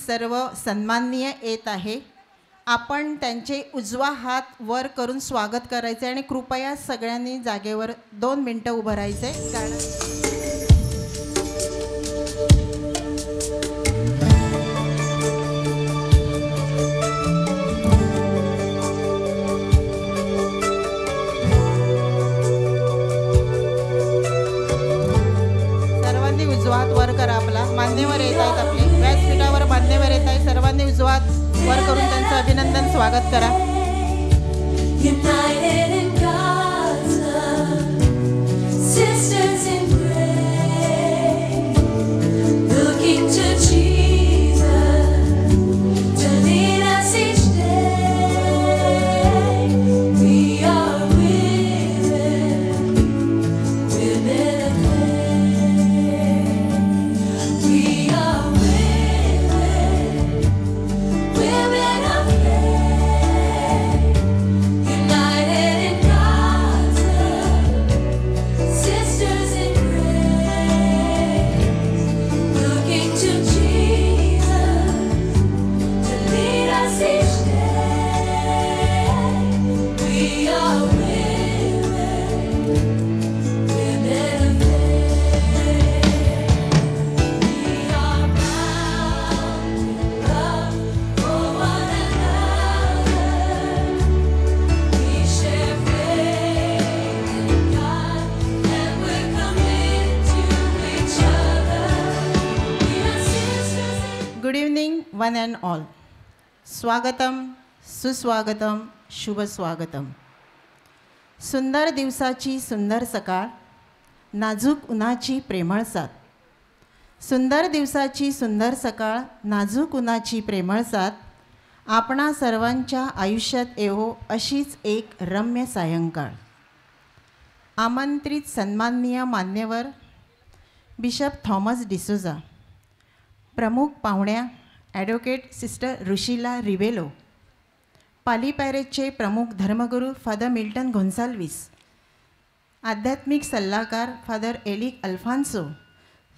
सर्व सन्माननीय येत आहे. आपण त्यांचे उजवा हात वर करून स्वागत करायचे आणि कृपया सगळ्यांनी जागेवर 2 मिनिटं उभं राहायचे. सर्वांनी उजवा हात वर करा आपला. मान्यवर येत आहेत आपले व्यासपीठावर मान्यवर येत आहेत. सर्वांनी उजवा हात वर करून त्यांचं अभिनंदन स्वागत करा. United in God's love, sisters in grace, looking to Jesus to lead us each day. We are women of faith. We are women of faith. United in God's love, sisters in grace, looking to Jesus to lead us each day. We are women of faith. We are bound in love for one another. We share faith in God, and we're committed to each other. We are sisters in good evening one and all. स्वागतम, सुस्वागतम, शुभ स्वागतम. सुंदर दिवसाची सुंदर सकाळ, नाजूक उन्हाची प्रेमळ साथ. सुंदर दिवसाची सुंदर सकाळ, नाजूक उन्हाची प्रेमळ साथ आपणा सर्वांच्या आयुष्यात येवो अशीच एक रम्य सायंकाळ. आमंत्रित सन्माननीय मान्यवर बिशप थॉमस डिसोजा, प्रमुख पाहुण्या ॲडव्होकेट सिस्टर ऋषिला रिवेलो, पाली पॅरेजचे प्रमुख धर्मगुरू फादर मिल्टन गोन्साल्विस, आध्यात्मिक सल्लागार फादर एलिक अल्फान्सो,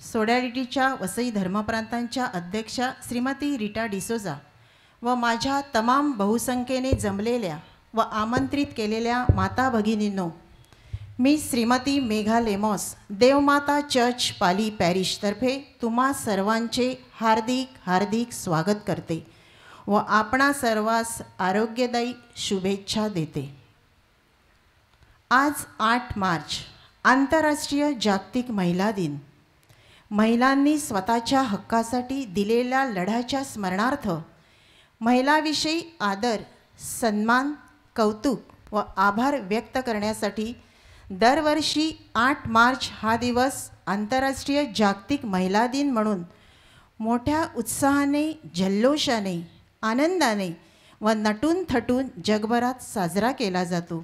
सोडॅलिटीच्या वसई धर्मप्रांतांच्या अध्यक्षा श्रीमती रीटा डिसोजा व माझ्या तमाम बहुसंख्येने जमलेल्या व आमंत्रित केलेल्या माता भगिनींनो, मी श्रीमती मेघा लेमॉस, देवमाता चर्च पाली पॅरिशतर्फे तुम्हा सर्वांचे हार्दिक हार्दिक स्वागत करते व आपणा सर्वांस आरोग्यदायी शुभेच्छा देते. आज 8 मार्च आंतरराष्ट्रीय जागतिक महिला दिन. महिलांनी स्वतःच्या हक्कासाठी दिलेल्या लढ्याच्या स्मरणार्थ महिलाविषयी आदर, सन्मान, कौतुक व आभार व्यक्त करण्यासाठी दरवर्षी 8 मार्च हा दिवस आंतरराष्ट्रीय जागतिक महिला दिन म्हणून मोठ्या उत्साहाने, जल्लोषाने, आनंदाने व नटून थटून जगभरात साजरा केला जातो.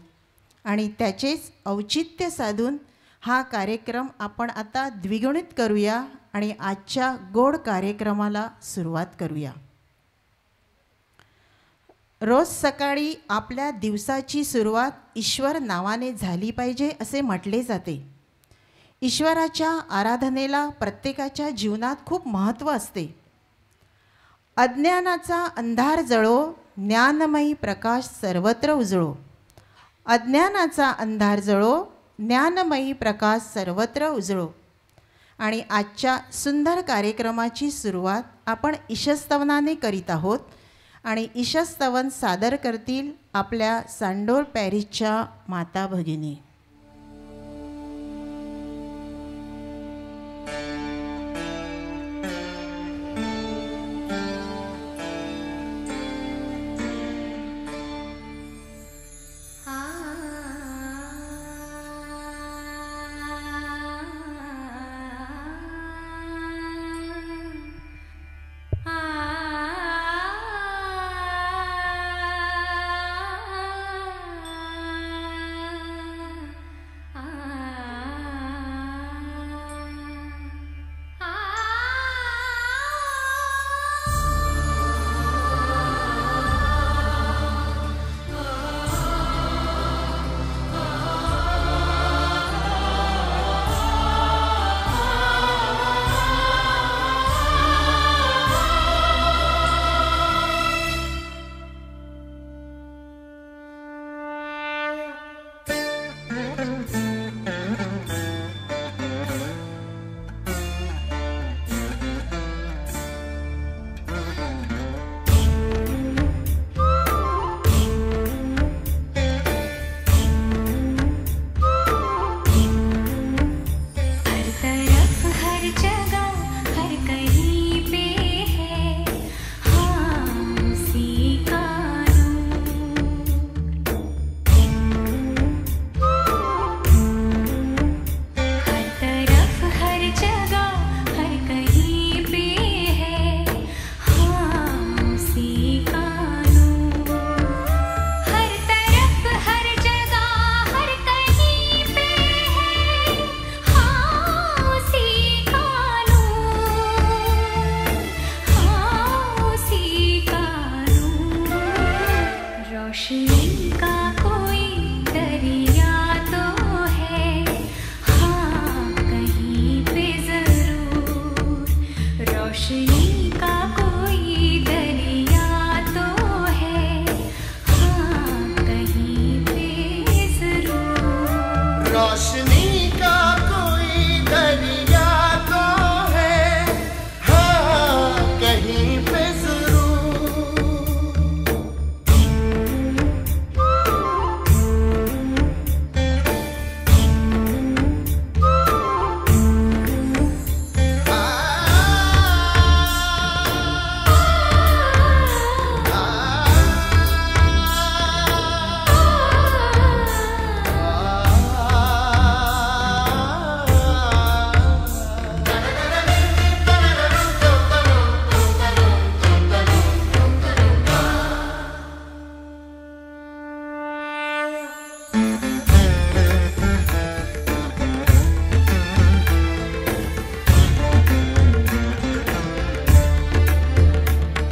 आणि त्याचेच औचित्य साधून हा कार्यक्रम आपण आता द्विगुणित करूया आणि आजच्या गोड कार्यक्रमाला सुरुवात करूया. रोज सकाळी आपल्या दिवसाची सुरुवात ईश्वर नावाने झाली पाहिजे असे म्हटले जाते. ईश्वराच्या आराधनेला प्रत्येकाच्या जीवनात खूप महत्त्व असते. अज्ञानाचा अंधार जळो, ज्ञानमयी प्रकाश सर्वत्र उजळो. अज्ञानाचा अंधार जळो, ज्ञानमयी प्रकाश सर्वत्र उजळो. आणि आजच्या सुंदर कार्यक्रमाची सुरुवात आपण ईशस्तवनाने करीत आहोत आणि ईशस्तवन सादर करतील आपल्या सांडोर पॅरिसच्या माता भगिनी. Ah रोशनी का कोई दरिया तो है, हाँ कहीं पे जरूर। रोशनी का कोई दरिया तो है, हाँ कहीं पे जरूर। रोशनी का कोई दरिया तो है, हाँ कहीं पे जरूर।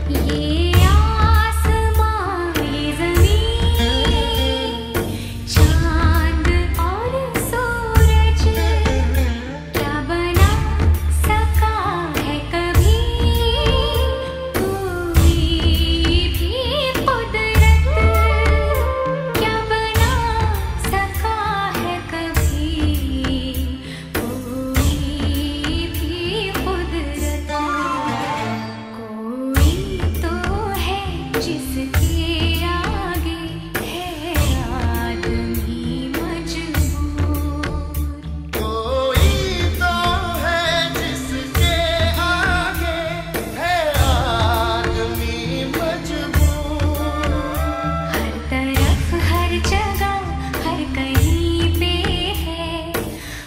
ये आसमां ये ज़मीं, चाँद और सूरज, क्या बना सका है कभी कोई भी कुदरत? क्या बना सका है कभी कोई भी कुदरत? कोई तो है जिसके आगे है आदमी मजबूर। कोई तो है जिसके आगे है आदमी मजबूर। हर तरफ हर जगह हर कहीं पे है,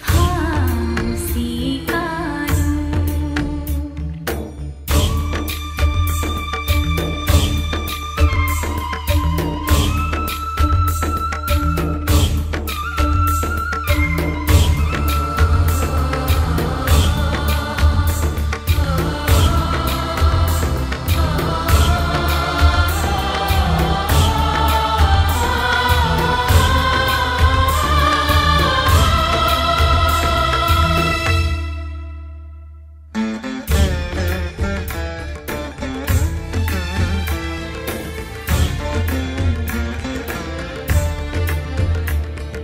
हाँ उसी का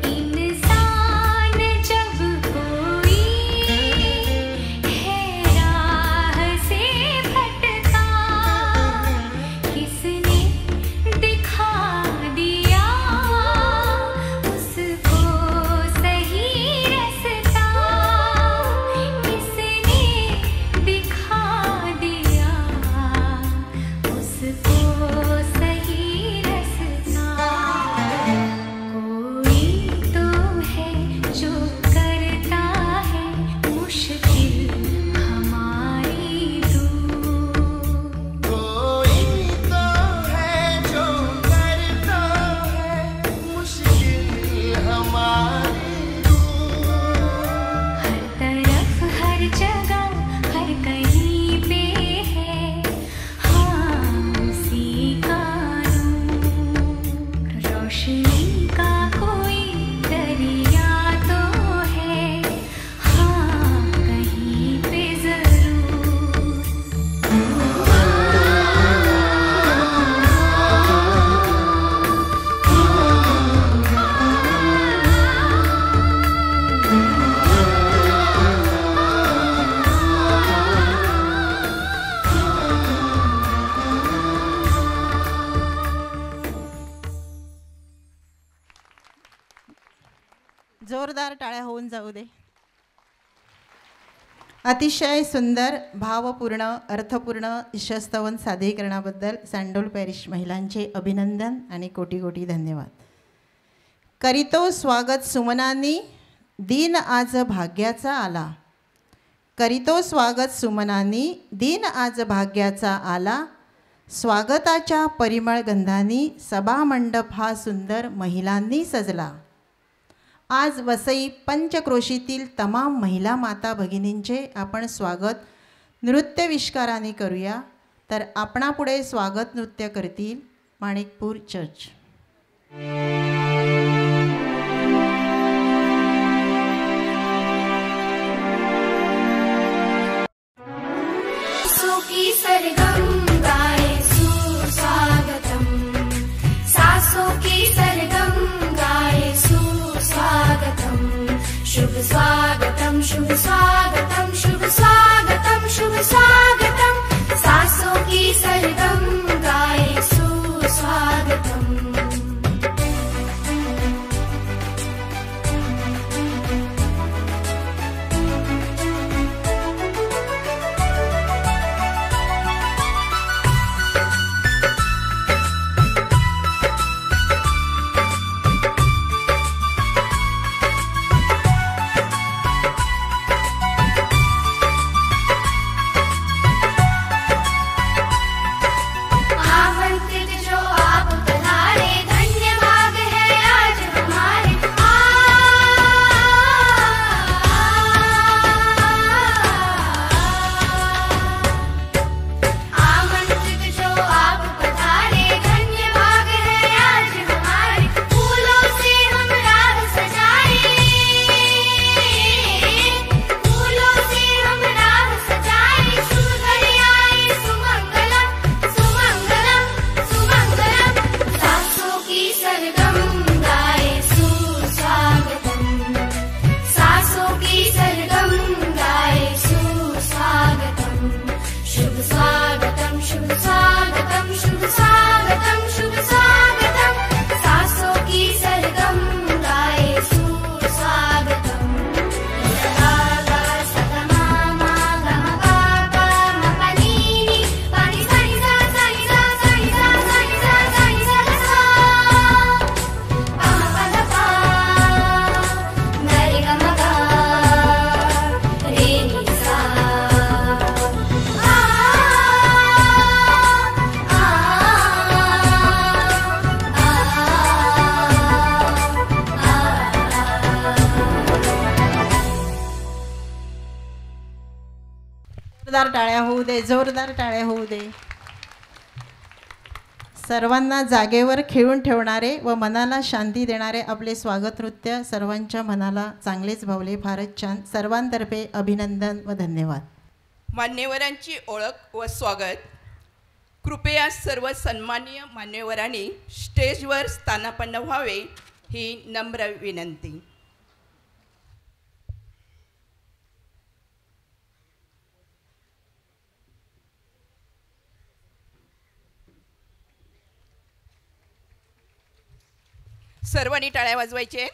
इंसान जब कोई है राह से भटका, किसने दिखा दिया उसको सही रास्ता? किसने दिखा दिया उसको सही रास्ता? कोई तो है जो करता है मुश्किल हमारी दूर। कोई तो है जो करता है मुश्किल हमारी दूर। हर तरफ हर जगह हर कहीं पे है, हाँ उसी का नूर। रोशनी का कोई दरिया तो है, हाँ कहीं पे जरूर। जोरदार टाळ्या होऊन जाऊ दे. अतिशय सुंदर भावपूर्ण अर्थपूर्ण ईशस्तवन सादरीकरणाबद्दल सँडोल पॅरिश महिलांचे अभिनंदन आणि कोटी कोटी धन्यवाद. करीतो स्वागत सुमनांनी, दिन आज भाग्याचा आला. करीतो स्वागत सुमनांनी, दिन आज भाग्याचा आला. स्वागताच्या परिमळ गंधांनी सभामंडप हा सुंदर महिलांनी सजला. आज वसई पंचक्रोशीतील तमाम महिला माता भगिनींचे आपण स्वागत नृत्यविष्काराने करूया. तर आपणापुढे स्वागत नृत्य करतील माणिकपूर चर्च. सासों की सरगम गाए सुस्वागतम, सासों की सरगम गाए सुस्वागतम, शुभ स्वागतम शुभ स्वागतम शुभ स्वागतम शुभ स्वागतम, सासों की सरगम गाए सुस्वागतम। आमंत्रित जो आप पधारे, धन्य भाग है आज हमारे। आमंत्रित जो आप पधारे, धन्य भाग है आज हमारे। फूलों से हम राह सजाए, फूलों से हम राह सजाए, शुभ घड़ी आए सुमंगलम सुमंगलम सुमंगलम, सासों की सरगम गाए सुस्वागतम, सासों की सरगम गाए सुस्वागतम, शुभ स्वागतम शुभ स्वागतम शुभ स्वागतम शुभ स्वागतम, सासों की सरगम गाए सुस्वागतम। गा सगमा मा गम पा पा म पनी नी, पानी सनी सा सनी सा सनी सा सनी सा सनी सा सा, पा म पद पा गरे गम गा रे नी सा। जोरदार टाळ्या होऊ दे, जोरदार टाळ्या होऊ दे. सर्वांना जागेवर खेळून ठेवणारे व मनाला शांती देणारे आपले स्वागत नृत्य सर्वांच्या मनाला चांगलेच भावले. फारच छान. सर्वांतर्फे अभिनंदन व धन्यवाद. मान्यवरांची ओळख व स्वागत. कृपया सर्व सन्माननीय मान्यवरांनी स्टेजवर स्थानापन्न व्हावे ही नम्र विनंती. सर्वांनी टाळ्या वाजवायचे.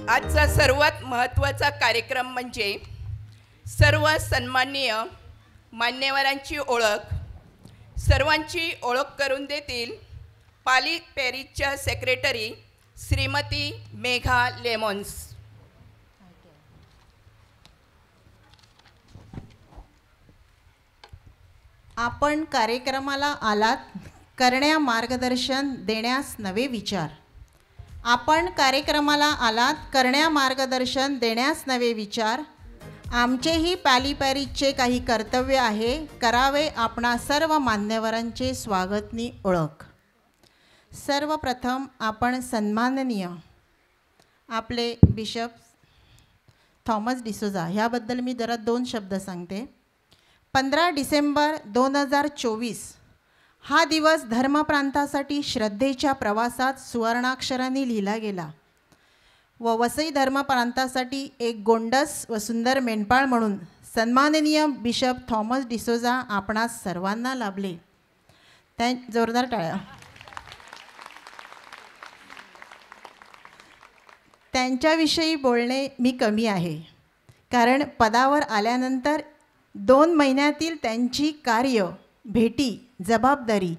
आजचा सर्वात महत्त्वाचा कार्यक्रम म्हणजे सर्व सन्माननीय मान्यवरांची ओळख. सर्वांची ओळख करून देतील पाली पॅरिसच्या सेक्रेटरी श्रीमती मेघा लेमॉन्स. आपण कार्यक्रमाला आलात करण्या मार्गदर्शन देण्यास नवे विचार. आपण कार्यक्रमाला आलात करण्या मार्गदर्शन देण्यास नवे विचार. आमचेही पाली पॅरिसचे काही कर्तव्य आहे, करावे आपणा सर्व मान्यवरांचे स्वागतनी ओळख. सर्वप्रथम आपण सन्माननीय आपले बिशप थॉमस डिसोजा ह्याबद्दल मी जरा 2 शब्द सांगते. 15 डिसेंबर 2024 हा दिवस धर्मप्रांतासाठी श्रद्धेच्या प्रवासात सुवर्णाक्षरांनी लिहिला गेला व वसई धर्मप्रांतासाठी एक गोंडस व सुंदर मेंढपाळ म्हणून सन्माननीय बिशप थॉमस डिसोजा आपणास सर्वांना लाभले. जोरदार टाळ्या. त्यांच्याविषयी बोलणे मी कमी आहे, कारण पदावर आल्यानंतर 2 महिन्यातील त्यांची कार्य, भेटी, जबाबदारी,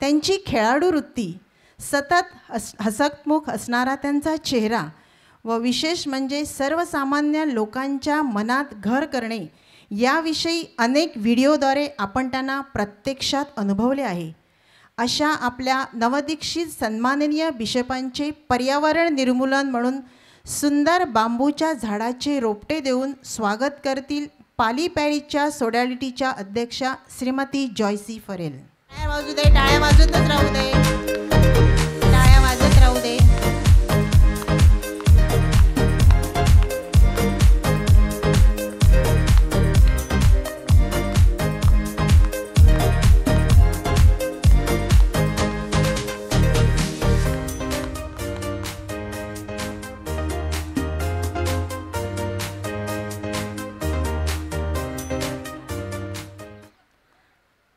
त्यांची खेळाडू वृत्ती, सतत हसतमुख असणारा त्यांचा चेहरा व विशेष म्हणजे सर्वसामान्य लोकांच्या मनात घर करणे याविषयी अनेक व्हिडिओद्वारे आपण त्यांना प्रत्यक्षात अनुभवले आहे. अशा आपल्या नवदीक्षित सन्माननीय बिशपांचे पर्यावरण निर्मूलन म्हणून सुंदर बांबूच्या झाडाचे रोपटे देऊन स्वागत करतील पाली पॅरिसच्या सोडॅलिटीच्या अध्यक्षा श्रीमती जॉयसी फरेल. टाळ्या वाजू दे, टाळ्या वाजतच राहू दे, टाळ्या वाजत राहू दे.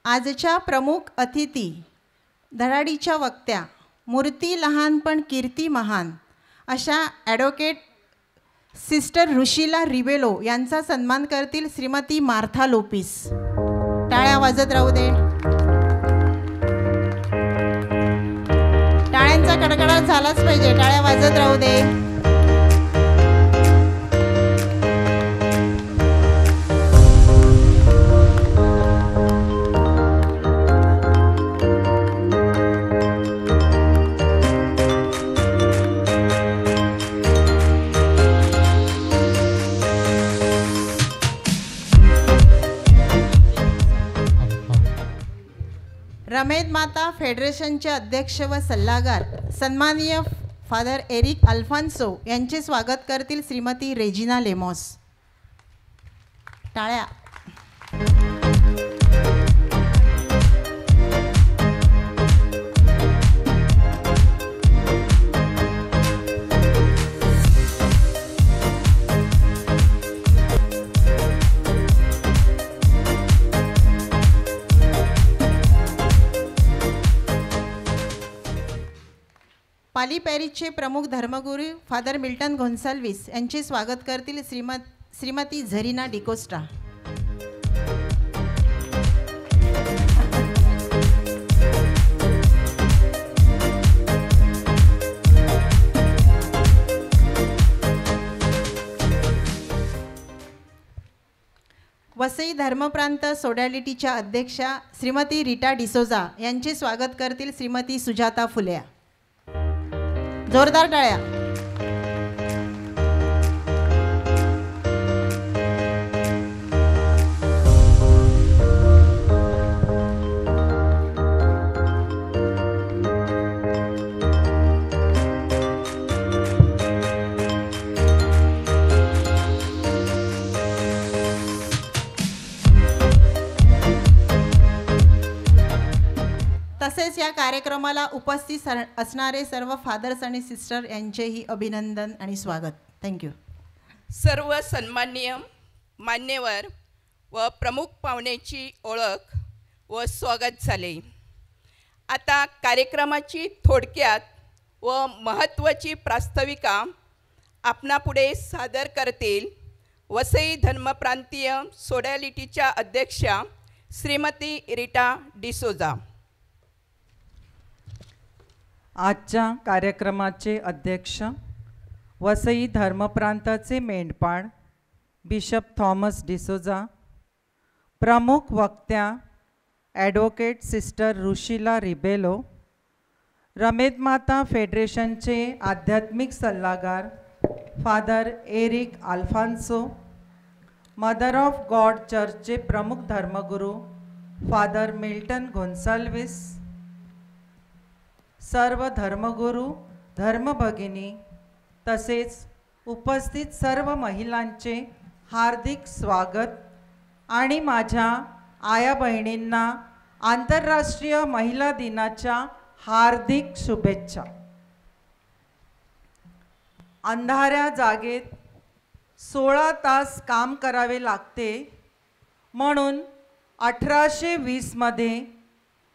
आजच्या प्रमुख अतिथी धडाडीच्या वक्त्या मूर्ती लहान पण कीर्ती महान अशा ॲडव्होकेट सिस्टर रुशिला रिबेलो यांचा सन्मान करतील श्रीमती मार्था लोपिस. टाळ्या वाजत राहू दे, टाळ्यांचा कडकडाट झालाच पाहिजे, टाळ्या वाजत राहू दे. रमेद माता फेडरेशनचे अध्यक्ष व सल्लागार सन्माननीय फादर एरिक अल्फान्सो यांचे स्वागत करतील श्रीमती रेजिना लेमॉस. टाळ्या. पाली पॅरिसचे प्रमुख धर्मगुरू फादर मिल्टन गोन्साल्विस यांचे स्वागत करतील श्रीमती झरीना डिकोस्टा. वसई धर्मप्रांत सोडॅलिटीच्या अध्यक्षा श्रीमती रीटा डिसोजा यांचे स्वागत करतील श्रीमती सुजाता फुल्या. जोरदार टाळ्या. तसेच या कार्यक्रमाला उपस्थित असणारे सर्व फादर्स आणि सिस्टर यांचेही अभिनंदन आणि स्वागत. थँक्यू. सर्व सन्माननीय मान्यवर व प्रमुख पाहुण्याची ओळख व स्वागत झाले. आता कार्यक्रमाची थोडक्यात व महत्त्वाची प्रास्ताविका आपणापुढे सादर करतील वसई धर्मप्रांतीय सोडॅलिटीच्या अध्यक्षा श्रीमती रीटा डिसोजा. आजच्या कार्यक्रमाचे अध्यक्ष वसई धर्मप्रांताचे मेंढपाळ बिशप थॉमस डिसोजा, प्रमुख वक्त्या ॲडव्होकेट सिस्टर रुशिला रिबेलो, रमेद माता फेडरेशनचे आध्यात्मिक सल्लागार father Eric Alphonso, mother of God चर्चचे प्रमुख धर्मगुरू फादर मिल्टन गोन्साल्विस, सर्व धर्मगुरू धर्मभगिनी तसेच उपस्थित सर्व महिलांचे हार्दिक स्वागत आणि माझ्या आया बहिणींना आंतरराष्ट्रीय महिला दिनाच्या हार्दिक शुभेच्छा. अंधाऱ्या जागेत 16 तास काम करावे लागते म्हणून 1820 मध्ये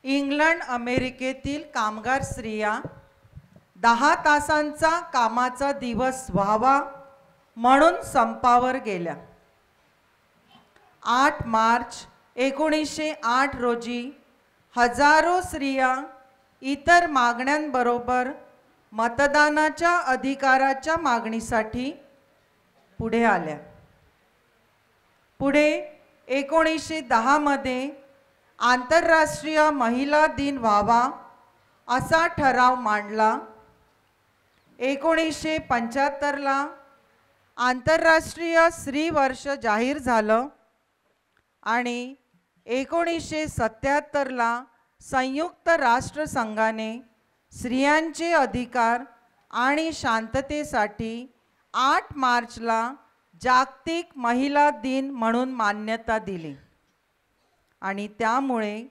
इंग्लंड अमेरिकेतील कामगार स्त्रिया 10 तासांचा कामाचा दिवस व्हावा म्हणून संपावर गेल्या. 8 मार्च 1908 रोजी हजारो स्त्रिया इतर मागण्यांबरोबर मतदानाच्या अधिकाराच्या मागणीसाठी पुढे आल्या. पुढे 1910 मध्ये आंतरराष्ट्रीय महिला दिन व्हावा असा ठराव मांडला. 1975ला आंतरराष्ट्रीय स्त्री वर्ष जाहीर झालं आणि 1977ला संयुक्त राष्ट्रसंघाने स्त्रियांचे अधिकार आणि शांततेसाठी 8 मार्चला जागतिक महिला दिन म्हणून मान्यता दिली आणि त्यामुळे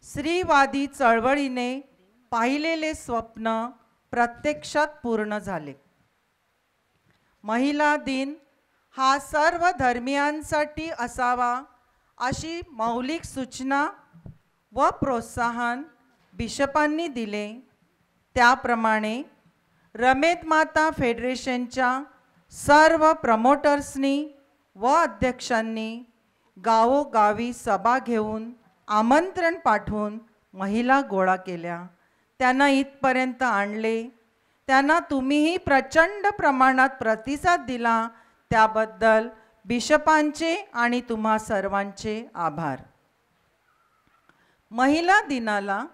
स्त्रीवादी चळवळीने पाहिलेले स्वप्न प्रत्यक्षात पूर्ण झाले. महिला दिन हा सर्व धर्मियांसाठी असावा अशी मौलिक सूचना व प्रोत्साहन बिशपांनी दिले. त्याप्रमाणे रमेद माता फेडरेशनच्या सर्व प्रमोटर्सनी व अध्यक्षांनी गावोगावी सभा घेऊन आमंत्रण पाठवून महिला गोळा केल्या, त्यांना इथपर्यंत आणले. त्यांना तुम्हीही प्रचंड प्रमाणात प्रतिसाद दिला, त्याबद्दल बिशपांचे आणि तुम्हा सर्वांचे आभार. महिला दिनाला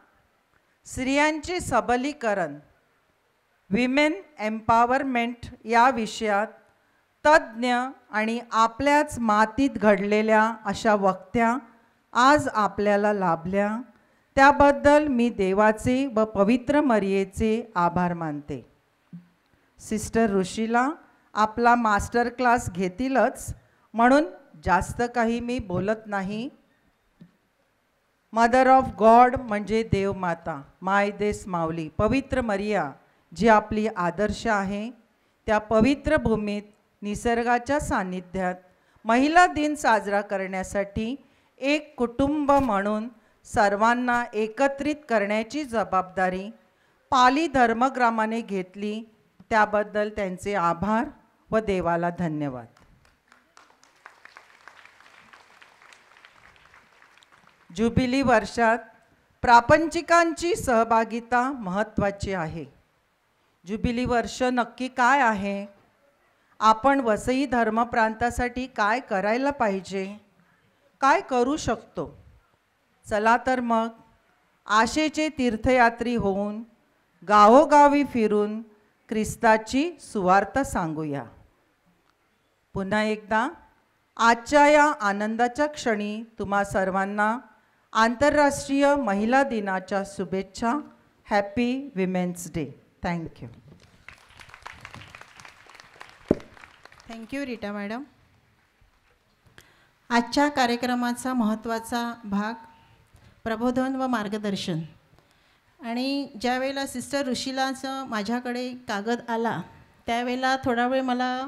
स्त्रियांचे सबलीकरण, विमेन एम्पॉवरमेंट या विषयात तज्ज्ञ आणि आपल्याच मातीत घडलेल्या अशा वक्त्या आज आपल्याला लाभल्या, त्याबद्दल मी देवाचे व पवित्र मरियेचे आभार मानते. सिस्टर ऋषीला आपला मास्टर क्लास घेतीलच म्हणून जास्त काही मी बोलत नाही. मदर ऑफ गॉड म्हणजे देवमाता, माय देस माऊली, पवित्र मरिया जी आपली आदर्श आहे, त्या पवित्र भूमीत निसर्गाच्या सान्निध्यात महिला दिन साजरा करण्यासाठी एक कुटुंब म्हणून सर्वांना एकत्रित करण्याची जबाबदारी पाली धर्मग्रामाने घेतली, त्याबद्दल त्यांचे आभार व देवाला धन्यवाद. जुबिली वर्षात प्रापंचिकांची सहभागिता महत्त्वाची आहे. जुबिली वर्ष नक्की काय आहे? आपण वसई धर्मप्रांतासाठी काय करायला पाहिजे, काय करू शकतो? चला तर मग आशेचे तीर्थयात्री होऊन गावोगावी फिरून ख्रिस्ताची सुवार्थ सांगूया. पुन्हा एकदा आजच्या या आनंदाच्या क्षणी तुम्हा सर्वांना आंतरराष्ट्रीय महिला दिनाच्या शुभेच्छा. Happy women's day. Thank you. Thank you Rita madam. आजच्या कार्यक्रमाचा महत्त्वाचा भाग प्रबोधन व मार्गदर्शन. आणि ज्यावेळेला सिस्टर ऋषीलाचं माझ्याकडे कागद आला त्यावेळेला थोडा वेळ मला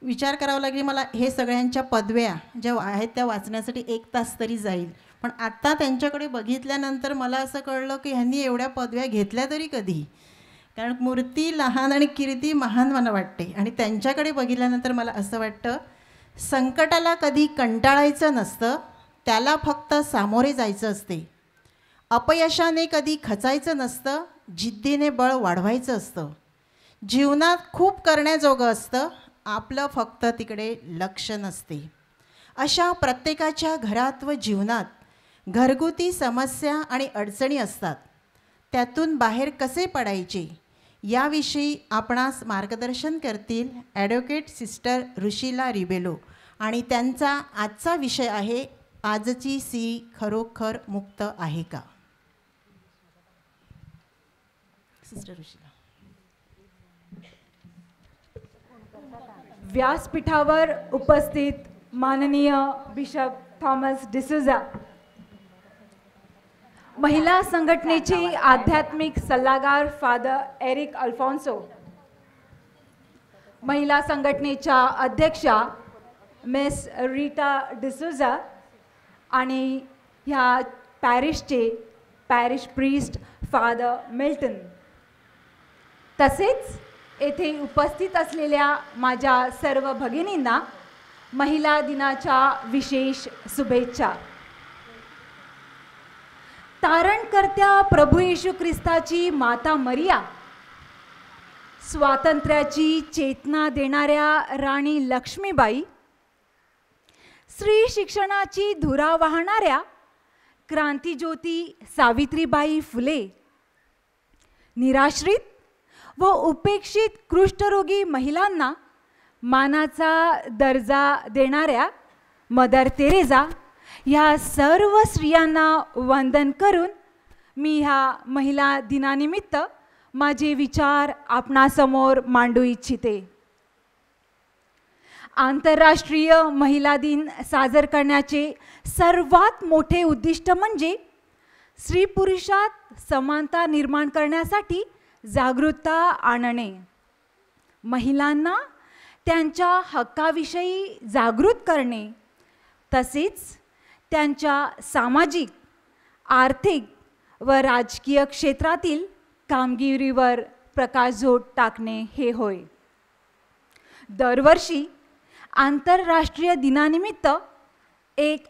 विचार करावा लागेल. मला हे सगळ्यांच्या पदव्या ज्या आहेत त्या वाचण्यासाठी 1 तास तरी जाईल. पण आत्ता त्यांच्याकडे बघितल्यानंतर मला असं कळलं की ह्यांनी एवढ्या पदव्या घेतल्या तरी कधी, कारण मूर्ती लहान आणि कीर्ती महान मला वाटते. आणि त्यांच्याकडे बघितल्यानंतर मला असं वाटतं संकटाला कधी कंटाळायचं नसतं, त्याला फक्त सामोरे जायचं असते. अपयशाने कधी खचायचं नसतं, जिद्दीने बळ वाढवायचं असतं. जीवनात खूप करण्याजोगं असतं, आपलं फक्त तिकडे लक्ष नसते. अशा प्रत्येकाच्या घरात व जीवनात घरगुती समस्या आणि अडचणी असतात. त्यातून बाहेर कसे पडायचे याविषयी आपणास मार्गदर्शन करतील ॲडव्होकेट सिस्टर ऋषीला रिबेलो. आणि त्यांचा आजचा विषय आहे आजची स्त्री खरोखर मुक्त आहे का. सिस्टर ऋषीला. व्यासपीठावर उपस्थित माननीय बिशप थॉमस डिसूजा, महिला संघटनेची आध्यात्मिक सल्लागार फादर एरिक अल्फॉन्सो, महिला संघटनेच्या अध्यक्षा मिस रीटा डिसूजा आणि ह्या पॅरिशचे पॅरिश प्रीस्ट फादर मिल्टन, तसेच येथे उपस्थित असलेल्या माझ्या सर्व भगिनींना महिला दिनाच्या विशेष शुभेच्छा. तारणकर्त्या प्रभू येशू ख्रिस्ताची माता मरिया, स्वातंत्र्याची चेतना देणाऱ्या राणी लक्ष्मीबाई, स्त्री शिक्षणाची धुरा वाहणाऱ्या क्रांतीज्योती सावित्रीबाई फुले निराश्रित व उपेक्षित कुष्ठरोगी महिलांना मानाचा दर्जा देणाऱ्या मदर तेरेसा ह्या सर्व स्त्रियांना वंदन करून मी ह्या महिला दिनानिमित्त माझे विचार आपणासमोर मांडू इच्छिते. आंतरराष्ट्रीय महिला दिन साजर करण्याचे सर्वात मोठे उद्दिष्ट म्हणजे स्त्री पुरुषात समानता निर्माण करण्यासाठी जागरूकता आणणे, महिलांना त्यांच्या हक्काविषयी जागृत करणे, तसेच त्यांच्या सामाजिक, आर्थिक व राजकीय क्षेत्रातील कामगिरीवर प्रकाशझोत टाकणे हे होय. दरवर्षी आंतरराष्ट्रीय दिनानिमित्त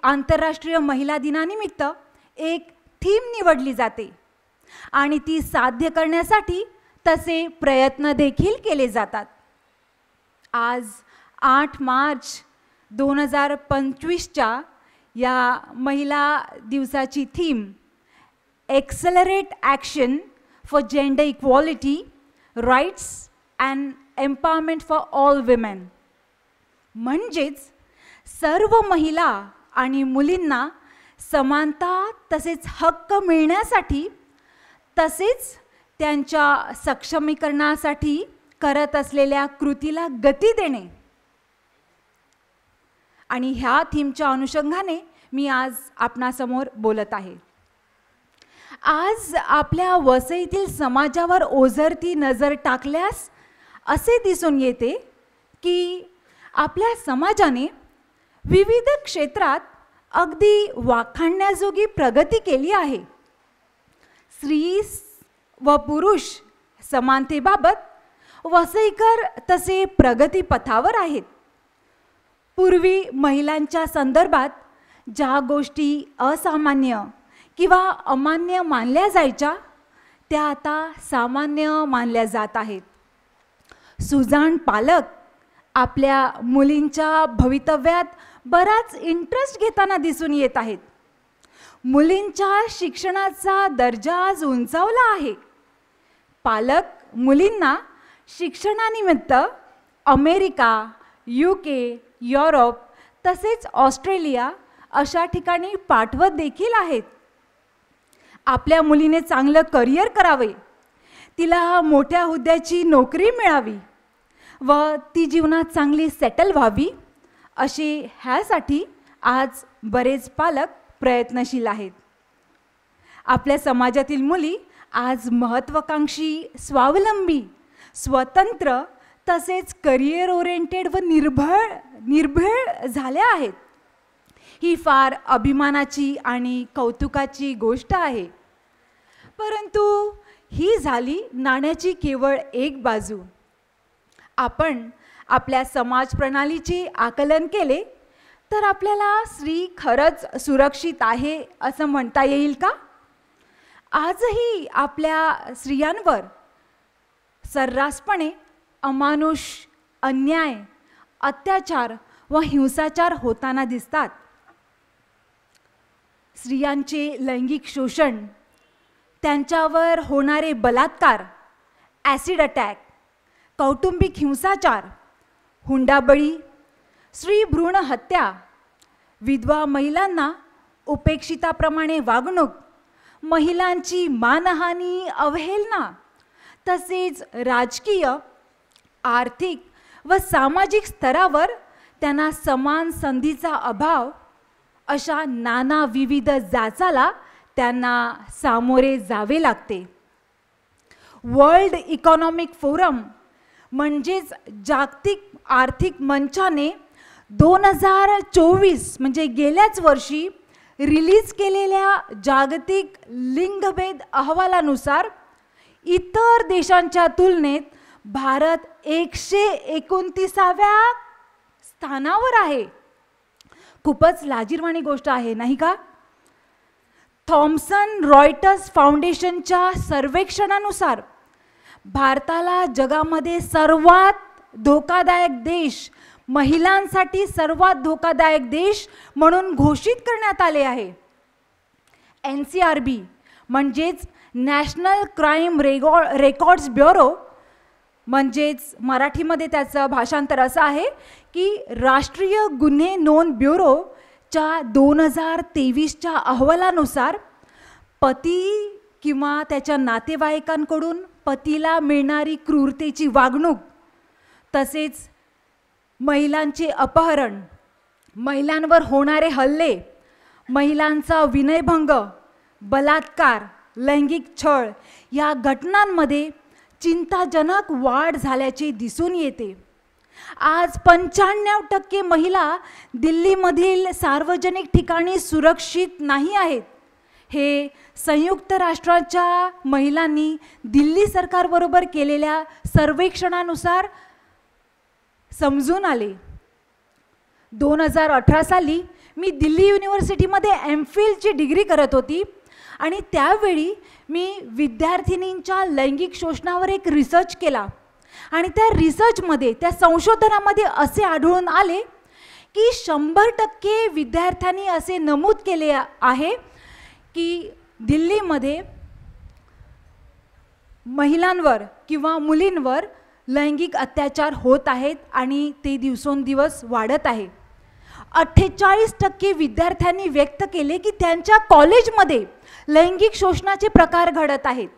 आंतरराष्ट्रीय महिला दिनानिमित्त एक थीम निवडली जाते आणि ती साध्य करण्यासाठी तसे प्रयत्न देखील केले जातात. आज 8 मार्च 2025च्या या महिला दिवसाची theme accelerate action for gender equality, rights and empowerment for all women, म्हणजेच सर्व महिला आणि मुलींना समानता तसेच हक्क मिळण्यासाठी तसेच त्यांच्या सक्षमीकरणासाठी करत असलेल्या कृतीला गती देणे. आणि ह्या थीमच्या अनुषंगाने मी आज आपणासमोर बोलत आहे. आज आपल्या वसईतील समाजावर ओझरती नजर टाकल्यास असे दिसून येते की आपल्या समाजाने विविध क्षेत्रात अगदी वाखाणण्याजोगी प्रगती केली आहे. स्त्री व पुरुष समानतेबाबत वसईकर तसे प्रगतीपथावर आहेत. पूर्वी महिलांच्या संदर्भात ज्या गोष्टी असामान्य किंवा अमान्य मानल्या जायच्या त्या आता सामान्य मानल्या जात आहेत. सुजाण पालक आपल्या मुलींच्या भवितव्यात बराच इंटरेस्ट घेताना दिसून येत आहेत. मुलींच्या शिक्षणाचा दर्जा आज उंचावला आहे. पालक मुलींना शिक्षणानिमित्त अमेरिका, UK, युरोप तसेच ऑस्ट्रेलिया अशा ठिकाणी पाठवत देखील आहेत. आपल्या मुलीने चांगलं करिअर करावे, तिला मोठ्या हुद्द्याची नोकरी मिळावी व ती जीवनात चांगली सेटल व्हावी असे ह्यासाठी आज बरेच पालक प्रयत्नशील आहेत. आपल्या समाजातील मुली आज महत्त्वाकांक्षी, स्वावलंबी, स्वतंत्र तसेच करिअर ओरिएंटेड व निर्भीड झाल्या आहेत. ही फार अभिमानाची आणि कौतुकाची गोष्ट आहे. परंतु ही झाली नाण्याची केवळ एक बाजू. आपण आपल्या समाज प्रणालीचे आकलन केले तर आपल्याला स्त्री खरंच सुरक्षित आहे असं म्हणता येईल का? आजही आपल्या स्त्रियांवर सर्रासपणे अमानुष, अन्याय, अत्याचार व हिंसाचार होताना दिसतात. स्त्रियांचे लैंगिक शोषण, त्यांच्यावर होणारे बलात्कार, ॲसिड अटॅक, कौटुंबिक हिंसाचार, हुंडाबळी, स्त्री भ्रूण हत्या, विधवा महिलांना उपेक्षिताप्रमाणे वागणूक, महिलांची मानहानी, अवहेलना तसेच राजकीय, आर्थिक व सामाजिक स्तरावर त्यांना समान संधीचा अभाव अशा नाना विविध जाचाला त्यांना सामोरे जावे लागते. वर्ल्ड इकॉनॉमिक फोरम म्हणजेच जागतिक आर्थिक मंचाने 2024 म्हणजे गेल्याच वर्षी रिलीज केलेल्या जागतिक लिंगभेद अहवालानुसार इतर देशांच्या तुलनेत भारत 129व्या स्थानावर आहे. खूपच लाजिरवाणी गोष्ट आहे नाही का? थॉम्सन रॉयटर्स फाउंडेशनच्या सर्वेक्षणानुसार भारताला जगामध्ये सर्वात धोकादायक देश, महिलांसाठी सर्वात धोकादायक देश म्हणून घोषित करण्यात आले आहे. NCRB म्हणजेच नॅशनल क्राईम रेकॉर्ड्स ब्युरो, म्हणजेच मराठीमध्ये त्याचं भाषांतर असं आहे की राष्ट्रीय गुन्हे नोंद ब्युरोच्या 2023च्या अहवालानुसार पती किंवा त्याच्या नातेवाईकांकडून पतीला मिळणारी क्रूरतेची वागणूक, तसेच महिलांचे अपहरण, महिलांवर होणारे हल्ले, महिलांचा विनयभंग, बलात्कार, लैंगिक छळ या घटनांमध्ये चिंताजनक वाढ झाल्याचे दिसून येते. आज 95% महिला दिल्लीमधील सार्वजनिक ठिकाणी सुरक्षित नाही आहेत. हे संयुक्त राष्ट्राच्या महिलांनी दिल्ली सरकारबरोबर केलेल्या सर्वेक्षणानुसार समजून आले. 2018 साली मी दिल्ली युनिव्हर्सिटीमध्ये MPhilची डिग्री करत होती आणि त्यावेळी मी विद्यार्थिनींच्या लैंगिक शोषणावर एक रिसर्च केला आणि त्या रिसर्चमध्ये, त्या संशोधनामध्ये असे आढळून आले की 100% विद्यार्थ्यांनी असे नमूद केले आहे की दिल्लीमध्ये महिलांवर किंवा मुलींवर लैंगिक अत्याचार होत आहेत आणि ते दिवसेंदिवस वाढत आहे. 48% विद्यार्थ्यांनी व्यक्त केले की त्यांच्या कॉलेजमध्ये लैंगिक शोषणाचे प्रकार घडत आहेत.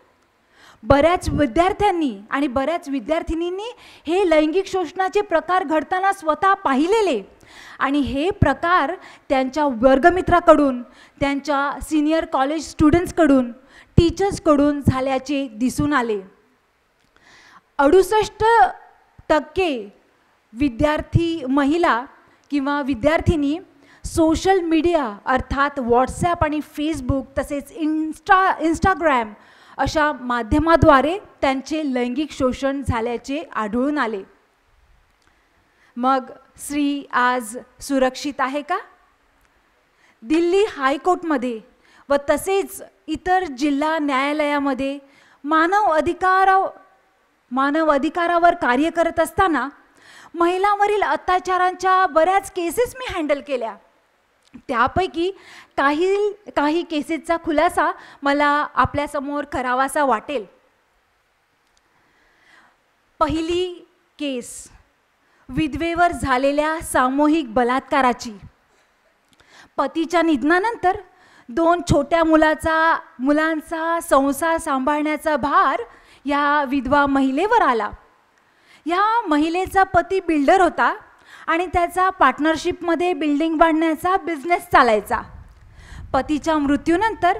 बऱ्याच विद्यार्थ्यांनी आणि बऱ्याच विद्यार्थिनींनी हे लैंगिक शोषणाचे प्रकार घडताना स्वतः पाहिलेले आणि हे प्रकार त्यांच्या वर्गमित्राकडून, त्यांच्या सिनियर कॉलेज स्टुडंट्सकडून, टीचर्सकडून झाल्याचे दिसून आले. 68% विद्यार्थी महिला किंवा विद्यार्थिनी सोशल मीडिया अर्थात व्हॉट्सॲप आणि फेसबुक तसेच इंस्टाग्राम अशा माध्यमाद्वारे त्यांचे लैंगिक शोषण झाल्याचे आढळून आले. मग स्त्री आज सुरक्षित आहे का? दिल्ली हायकोर्टमध्ये व तसेच इतर जिल्हा न्यायालयामध्ये मानव अधिकारावर कार्य करत असताना महिलांवरील अत्याचारांच्या बऱ्याच केसेस मी हँडल केल्या. त्यापैकी काही केसेसचा खुलासा मला आपल्यासमोर करावासा वाटेल. पहिली केस विधवेवर झालेल्या सामूहिक बलात्काराची. पतीच्या निधनानंतर 2 छोट्या मुलांचा संसार सांभाळण्याचा भार या विधवा महिलेवर आला. या महिलेचा पती बिल्डर होता आणि त्याचा पार्टनरशिपमध्ये बिल्डिंग बांधण्याचा बिझनेस चालायचा. पतीच्या मृत्यूनंतर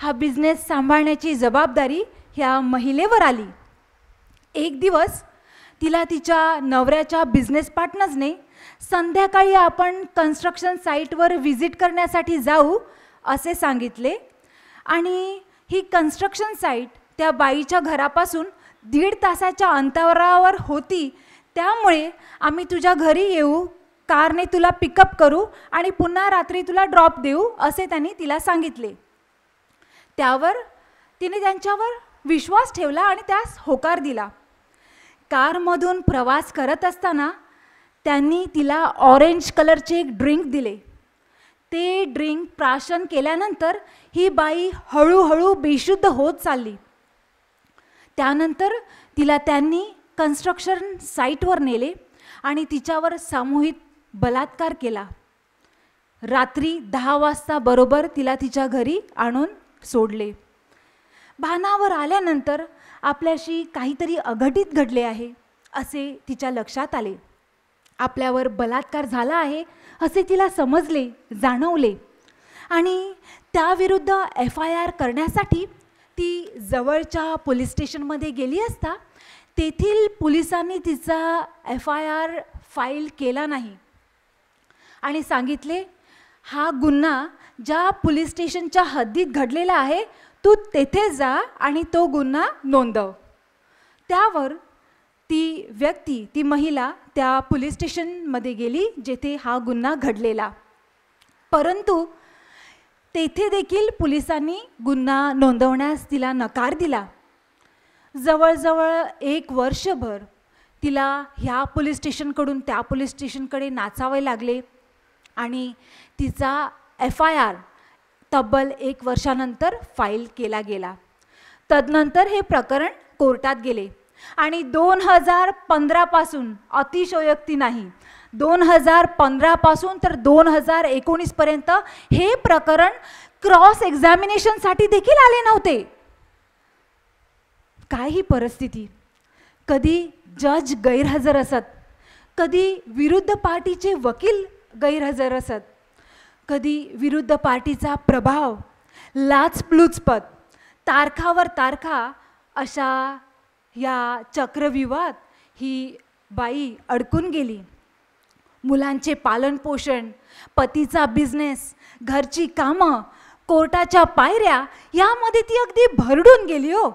हा बिझनेस सांभाळण्याची जबाबदारी ह्या महिलेवर आली. एक दिवस तिला तिच्या नवऱ्याच्या बिझनेस पार्टनर्सने संध्याकाळी आपण कन्स्ट्रक्शन साईटवर व्हिजिट करण्यासाठी जाऊ असे सांगितले आणि ही कन्स्ट्रक्शन साईट त्या बाईच्या घरापासून 1.5 तासाच्या अंतरावर होती. त्यामुळे आम्ही तुझ्या घरी येऊ, कारने तुला पिकअप करू आणि पुन्हा रात्री तुला ड्रॉप देऊ असे त्यांनी तिला सांगितले. त्यावर तिने त्यांच्यावर विश्वास ठेवला आणि त्यास होकार दिला. कारमधून प्रवास करत असताना त्यांनी तिला ऑरेंज कलरचे एक ड्रिंक दिले. ते ड्रिंक प्राशन केल्यानंतर ही बाई हळूहळू बेशुद्ध होत चालली. त्यानंतर तिला त्यांनी कन्स्ट्रक्शन साईटवर नेले आणि तिच्यावर सामूहिक बलात्कार केला. रात्री 10 वाजता बरोबर तिला तिच्या घरी आणून सोडले. भानावर आल्यानंतर आपल्याशी काहीतरी अघटित घडले आहे असे तिच्या लक्षात आले. आपल्यावर बलात्कार झाला आहे असे तिला समजले, जाणवले आणि त्याविरुद्ध FIR करण्यासाठी ती जवळच्या पोलीस स्टेशनमध्ये गेली असता तेथील पोलिसांनी तिचा FIR फाईल केला नाही आणि सांगितले, हा गुन्हा ज्या पोलीस स्टेशनच्या हद्दीत घडलेला आहे तू तेथे जा आणि तो गुन्हा नोंदव. त्यावर ती महिला त्या पोलीस स्टेशनमध्ये गेली जेथे हा गुन्हा घडलेला. परंतु तेथे देखील पोलिसांनी गुन्हा नोंदवण्यास तिला नकार दिला. जवळजवळ 1 वर्षभर तिला ह्या पोलीस स्टेशनकडून त्या पोलीस स्टेशनकडे नाचावे लागले आणि तिचा FIR तब्बल 1 वर्षानंतर फाईल केला गेला. तदनंतर हे प्रकरण कोर्टात गेले आणि 2015 पासून, अतिशयोक्ती नाही, 2015 पासून तर 2019 पर्यंत हे प्रकरण क्रॉस एक्झामिनेशनसाठी देखील आले नव्हते. काय ही परिस्थिती! कधी जज गैरहजर असत, कधी विरुद्ध पार्टीचे वकील गैरहजर असत, कधी विरुद्ध पार्टीचा प्रभाव, लाचलुचपत, तारखावर तारखा अशा या चक्रव्यूहात ही बाई अडकून गेली. मुलांचे पालनपोषण, पतीचा बिझनेस, घरची कामं, कोर्टाच्या पायऱ्या यामध्ये ती अगदी भरडून गेली. हो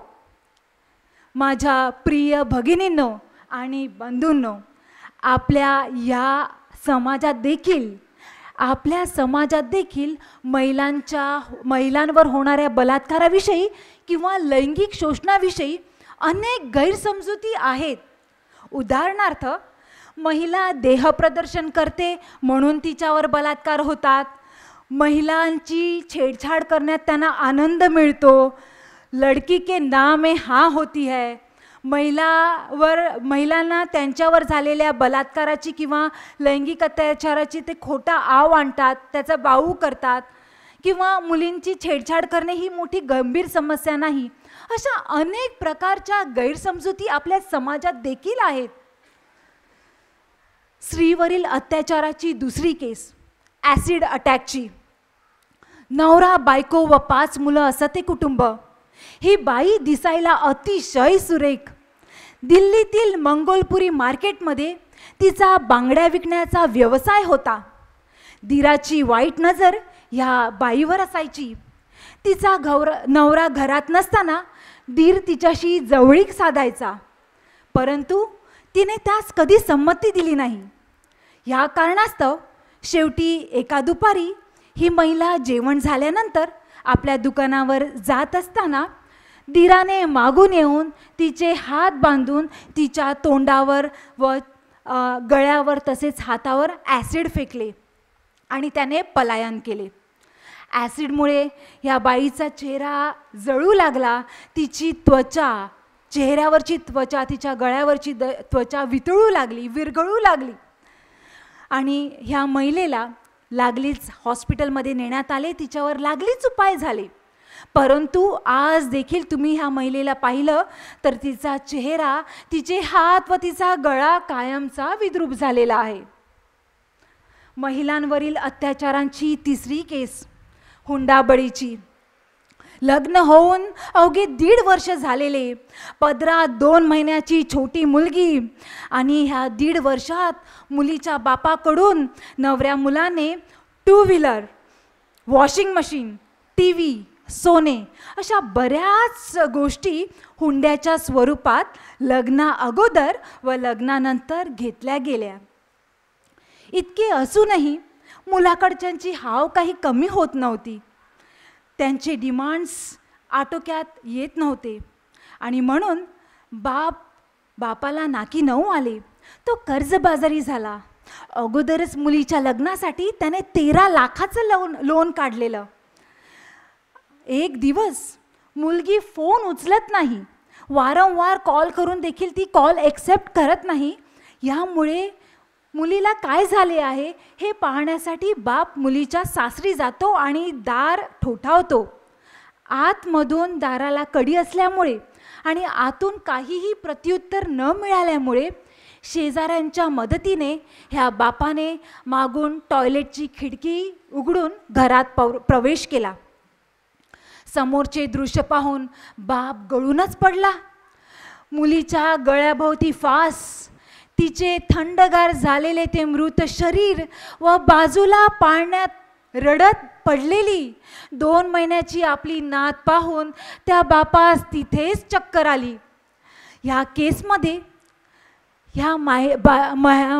माझ्या प्रिय भगिनींनो आणि बंधूंनो, आपल्या समाजात देखील महिलांवर होणाऱ्या बलात्काराविषयी किंवा लैंगिक शोषणाविषयी अनेक गैरसमजुती आहेत. उदाहरणार्थ, महिला देहप्रदर्शन करते म्हणून तिच्यावर बलात्कार होतात, महिलांची छेडछाड करण्यात त्यांना आनंद मिळतो, लड़की के नाम में हाँ होती है, महिलांना त्यांच्यावर झालेल्या बलात्काराची किंवा लैंगिक अत्याचाराची ते खोटा आव आणतात, त्याचा बाऊ करतात, किंवा मुलींची छेडछाड करणे ही मोठी गंभीर समस्या नाही. अशा अनेक प्रकारच्या गैरसमजुती आपल्या समाजात देखील आहेत. स्त्रीवरील अत्याचाराची दुसरी केस, ॲसिड अटॅकची. नवरा, बायको व 5 मुलं असं ते कुटुंब. ही बाई दिसायला अतिशय सुरेख. दिल्लीतील मंगोलपुरी मार्केटमध्ये तिचा बांगड्या विकण्याचा व्यवसाय होता. दिराची वाईट नजर ह्या बाईवर असायची. तिचा नवरा घरात नसताना दीर तिच्याशी जवळीक साधायचा, परंतु तिने त्यास कधी संमती दिली नाही. या कारणास्तव शेवटी एका दुपारी ही महिला जेवण झाल्यानंतर आपल्या दुकानावर जात असताना दिराने मागून येऊन तिचे हात बांधून तिच्या तोंडावर व गळ्यावर तसेच हातावर ॲसिड फेकले आणि त्याने पलायन केले. ॲसिडमुळे या बाईचा चेहरा जळू लागला. तिची त्वचा, चेहऱ्यावरची त्वचा, तिच्या गळ्यावरची त्वचा वितळू लागली, विरघळू लागली आणि ह्या महिलेला लागलीच हॉस्पिटलमध्ये नेण्यात आले. तिच्यावर लागलीच उपाय झाले, परंतु आज देखील तुम्ही ह्या महिलेला पाहिलं तर तिचा चेहरा, तिचे हात व तिचा गळा कायमचा विद्रूप झालेला आहे. महिलांवरील अत्याचारांची तिसरी केस, हुंडाबळीची. लग्न होऊन अवघे 1.5 वर्ष झालेले, पदरात 2 महिन्याची छोटी मुलगी आणि ह्या 1.5 वर्षात मुलीच्या बापाकडून नवऱ्या मुलाने 2 व्हीलर, वॉशिंग मशीन, TV, सोने अशा बऱ्याच गोष्टी हुंड्याच्या स्वरूपात लग्ना अगोदर व लग्नानंतर घेतल्या गेल्या. इतके असूनही मुलाकडच्यांची हाव काही कमी होत नव्हती. त्यांचे डिमांड्स आटोक्यात येत नव्हते आणि म्हणून बापाला नाकी नऊ आले. तो कर्जबाजारी झाला. अगोदरच मुलीच्या लग्नासाठी त्याने 13 लाखाचं लोन काढलेलं. एक दिवस मुलगी फोन उचलत नाही, वारंवार कॉल करून देखील ती कॉल एक्सेप्ट करत नाही. यामुळे मुलीला काय झाले आहे हे पाहण्यासाठी बाप मुलीच्या सासरी जातो आणि दार ठोठावतो. आतमधून दाराला कडी असल्यामुळे आणि आतून काहीही प्रत्युत्तर न मिळाल्यामुळे शेजाऱ्यांच्या मदतीने ह्या बापाने मागून टॉयलेटची खिडकी उघडून घरात प्रवेश केला. समोरचे दृश्य पाहून बाप गळूनच पडला. मुलीच्या गळ्याभोवती फास, तिचे थंडगार झालेले ते मृत शरीर व बाजूला पाळण्यात रडत पडलेली 2 महिन्याची आपली नात पाहून त्या बापास तिथेच चक्कर आली. ह्या केसमध्ये ह्या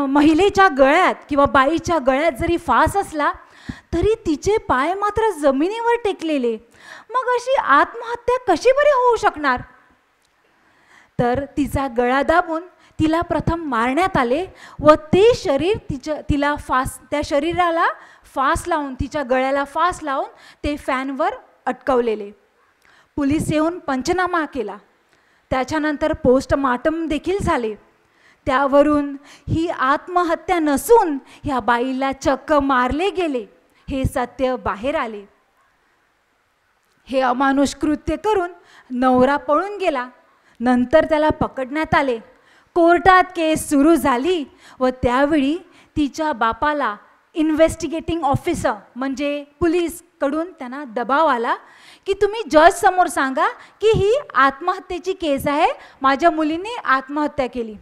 महिलेच्या गळ्यात किंवा बाईच्या गळ्यात जरी फास असला तरी तिचे पाय मात्र जमिनीवर टेकलेले. मग अशी आत्महत्या कशी बरी होऊ शकणार? तर तिचा गळा दाबून तिला प्रथम मारण्यात आले व ते शरीर त्या शरीराला फास लावून, तिच्या गळ्याला फास लावून ते फॅनवर अटकवलेले. पोलीस येऊन पंचनामा केला. त्याच्यानंतर पोस्टमार्टम देखील झाले. त्यावरून ही आत्महत्या नसून ह्या बाईला चक्क मारले गेले हे सत्य बाहेर आले. हे अमानुष कृत्य करून नवरा पळून गेला. नंतर त्याला पकडण्यात आले. कोर्टात केस सुरू झाली व त्यावेळी तिच्या बापाला इन्व्हेस्टिगेटिंग ऑफिसर म्हणजे पोलीसकडून त्यांना दबाव आला की तुम्ही जज समोर सांगा की ही आत्महत्येची केस आहे, माझ्या मुलीने आत्महत्या केली.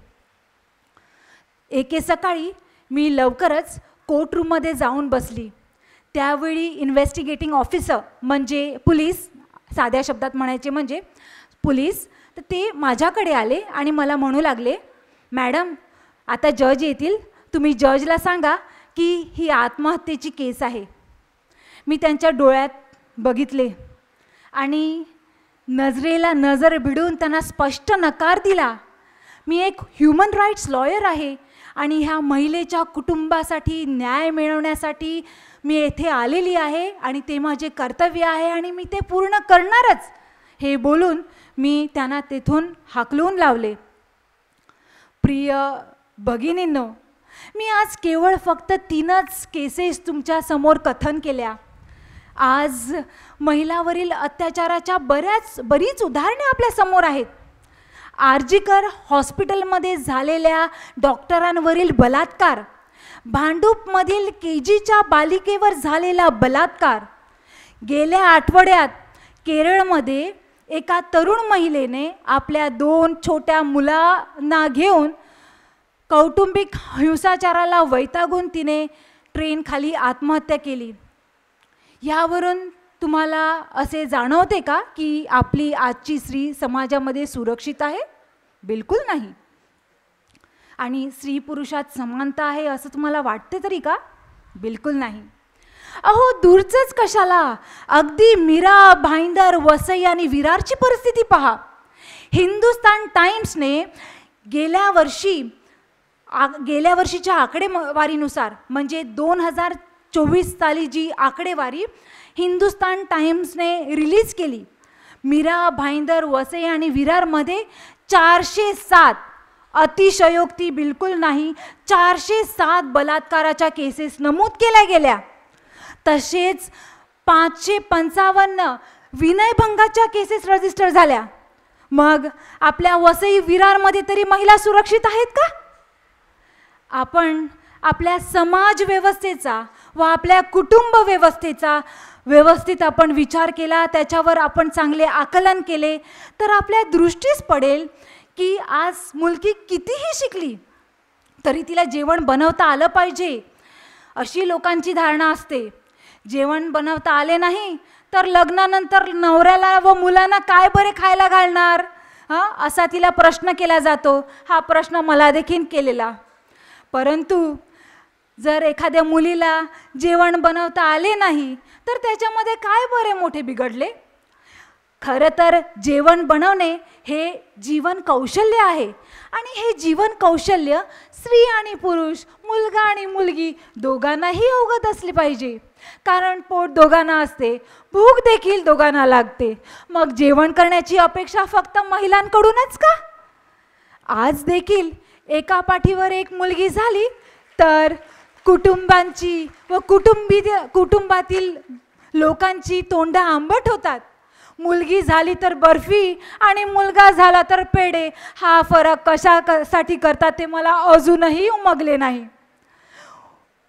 एके सकाळी मी लवकरच कोर्टरूममध्ये जाऊन बसली. त्यावेळी इन्व्हेस्टिगेटिंग ऑफिसर म्हणजे पोलीस, साध्या शब्दात म्हणायचे म्हणजे पोलीस, तर ते माझ्याकडे आले आणि मला म्हणू लागले, मॅडम आता जज येतील, तुम्ही जजला सांगा की ही आत्महत्येची केस आहे. मी त्यांच्या डोळ्यात बघितले आणि नजरेला नजर भिडून त्यांना स्पष्ट नकार दिला. मी एक ह्युमन राईट्स लॉयर आहे आणि ह्या महिलेच्या कुटुंबासाठी न्याय मिळवण्यासाठी मी येथे आलेली आहे आणि ते माझे कर्तव्य आहे आणि मी ते पूर्ण करणारच, हे बोलून मी त्यांना तेथून हाकलून लावले. प्रिय भगिनींनो, मी आज केवळ फक्त 3च केसेस तुमच्या समोर कथन केल्या. आज महिलावरील अत्याचाराच्या बरीच उदाहरणे आपल्या समोर आहेत. आरजीकर हॉस्पिटलमध्ये झालेल्या डॉक्टरांवरील बलात्कार, भांडूपमधील KGच्या बालिकेवर झालेला बलात्कार, गेल्या आठवड्यात केरळमध्ये एका तरुण महिलेने आपल्या 2 छोट्या मुलांना घेऊन कौटुंबिक हिंसाचाराला वैतागून तिने ट्रेनखाली आत्महत्या केली. यावरून तुम्हाला असे जाणवते का की आपली आजची स्त्री समाजामध्ये सुरक्षित आहे? बिलकुल नाही. आणि स्त्री पुरुषात समानता आहे असं तुम्हाला वाटते तरी का? बिलकुल नाही. अहो दूरचंच कशाला, अगदी मीरा, भाईंदर, वसई आणि विरारची परिस्थिती पहा. हिंदुस्तान टाइम्सने गेल्या वर्षीच्या आकडेवारीनुसार म्हणजे 2024 साली जी आकडेवारी हिंदुस्तान टाइम्सने रिलीज केली, मीरा, भाईंदर, वसई आणि विरारमध्ये 407, अतिशयोक्ती बिलकुल नाही, 407 बलात्काराच्या केसेस नमूद केल्या गेल्या. तसेच 555 विनयभंगाच्या केसेस रजिस्टर झाल्या. मग आपल्या वसई विरारमध्ये तरी महिला सुरक्षित आहेत का? आपण आपल्या समाज व्यवस्थेचा व आपल्या कुटुंब व्यवस्थेचा व्यवस्थित आपण विचार केला, त्याच्यावर आपण चांगले आकलन केले तर आपल्या दृष्टीस पडेल की आज मुलगी कितीही शिकली तरी तिला जेवण बनवता आलं पाहिजे अशी लोकांची धारणा असते. जेवण बनवता आले नाही तर लग्नानंतर नवऱ्याला व मुलांना काय बरे खायला घालणार असा तिला प्रश्न केला जातो. हा प्रश्न मला देखील केलेला. परंतु जर एखाद्या मुलीला जेवण बनवता आले नाही तर त्याच्यामध्ये काय बरे मोठे बिघडले? खरं तर जेवण बनवणे हे जीवन कौशल्य आहे आणि हे जीवन कौशल्य स्त्री आणि पुरुष, मुलगा आणि मुलगी दोघांनाही अवगत असले पाहिजे. कारण पोट दोघांना असते, भूक देखील दोघांना लागते. मग जेवण करण्याची अपेक्षा फक्त महिलांकडूनच का? आज देखील एका पाठीवर एक मुलगी झाली तर कुटुंबांची व कुटुंबातील लोकांची तोंडं आंबट होतात. मुलगी झाली तर बर्फी आणि मुलगा झाला तर पेढे. हा फरक कशासाठी करतात ते मला अजूनही उमगले नाही.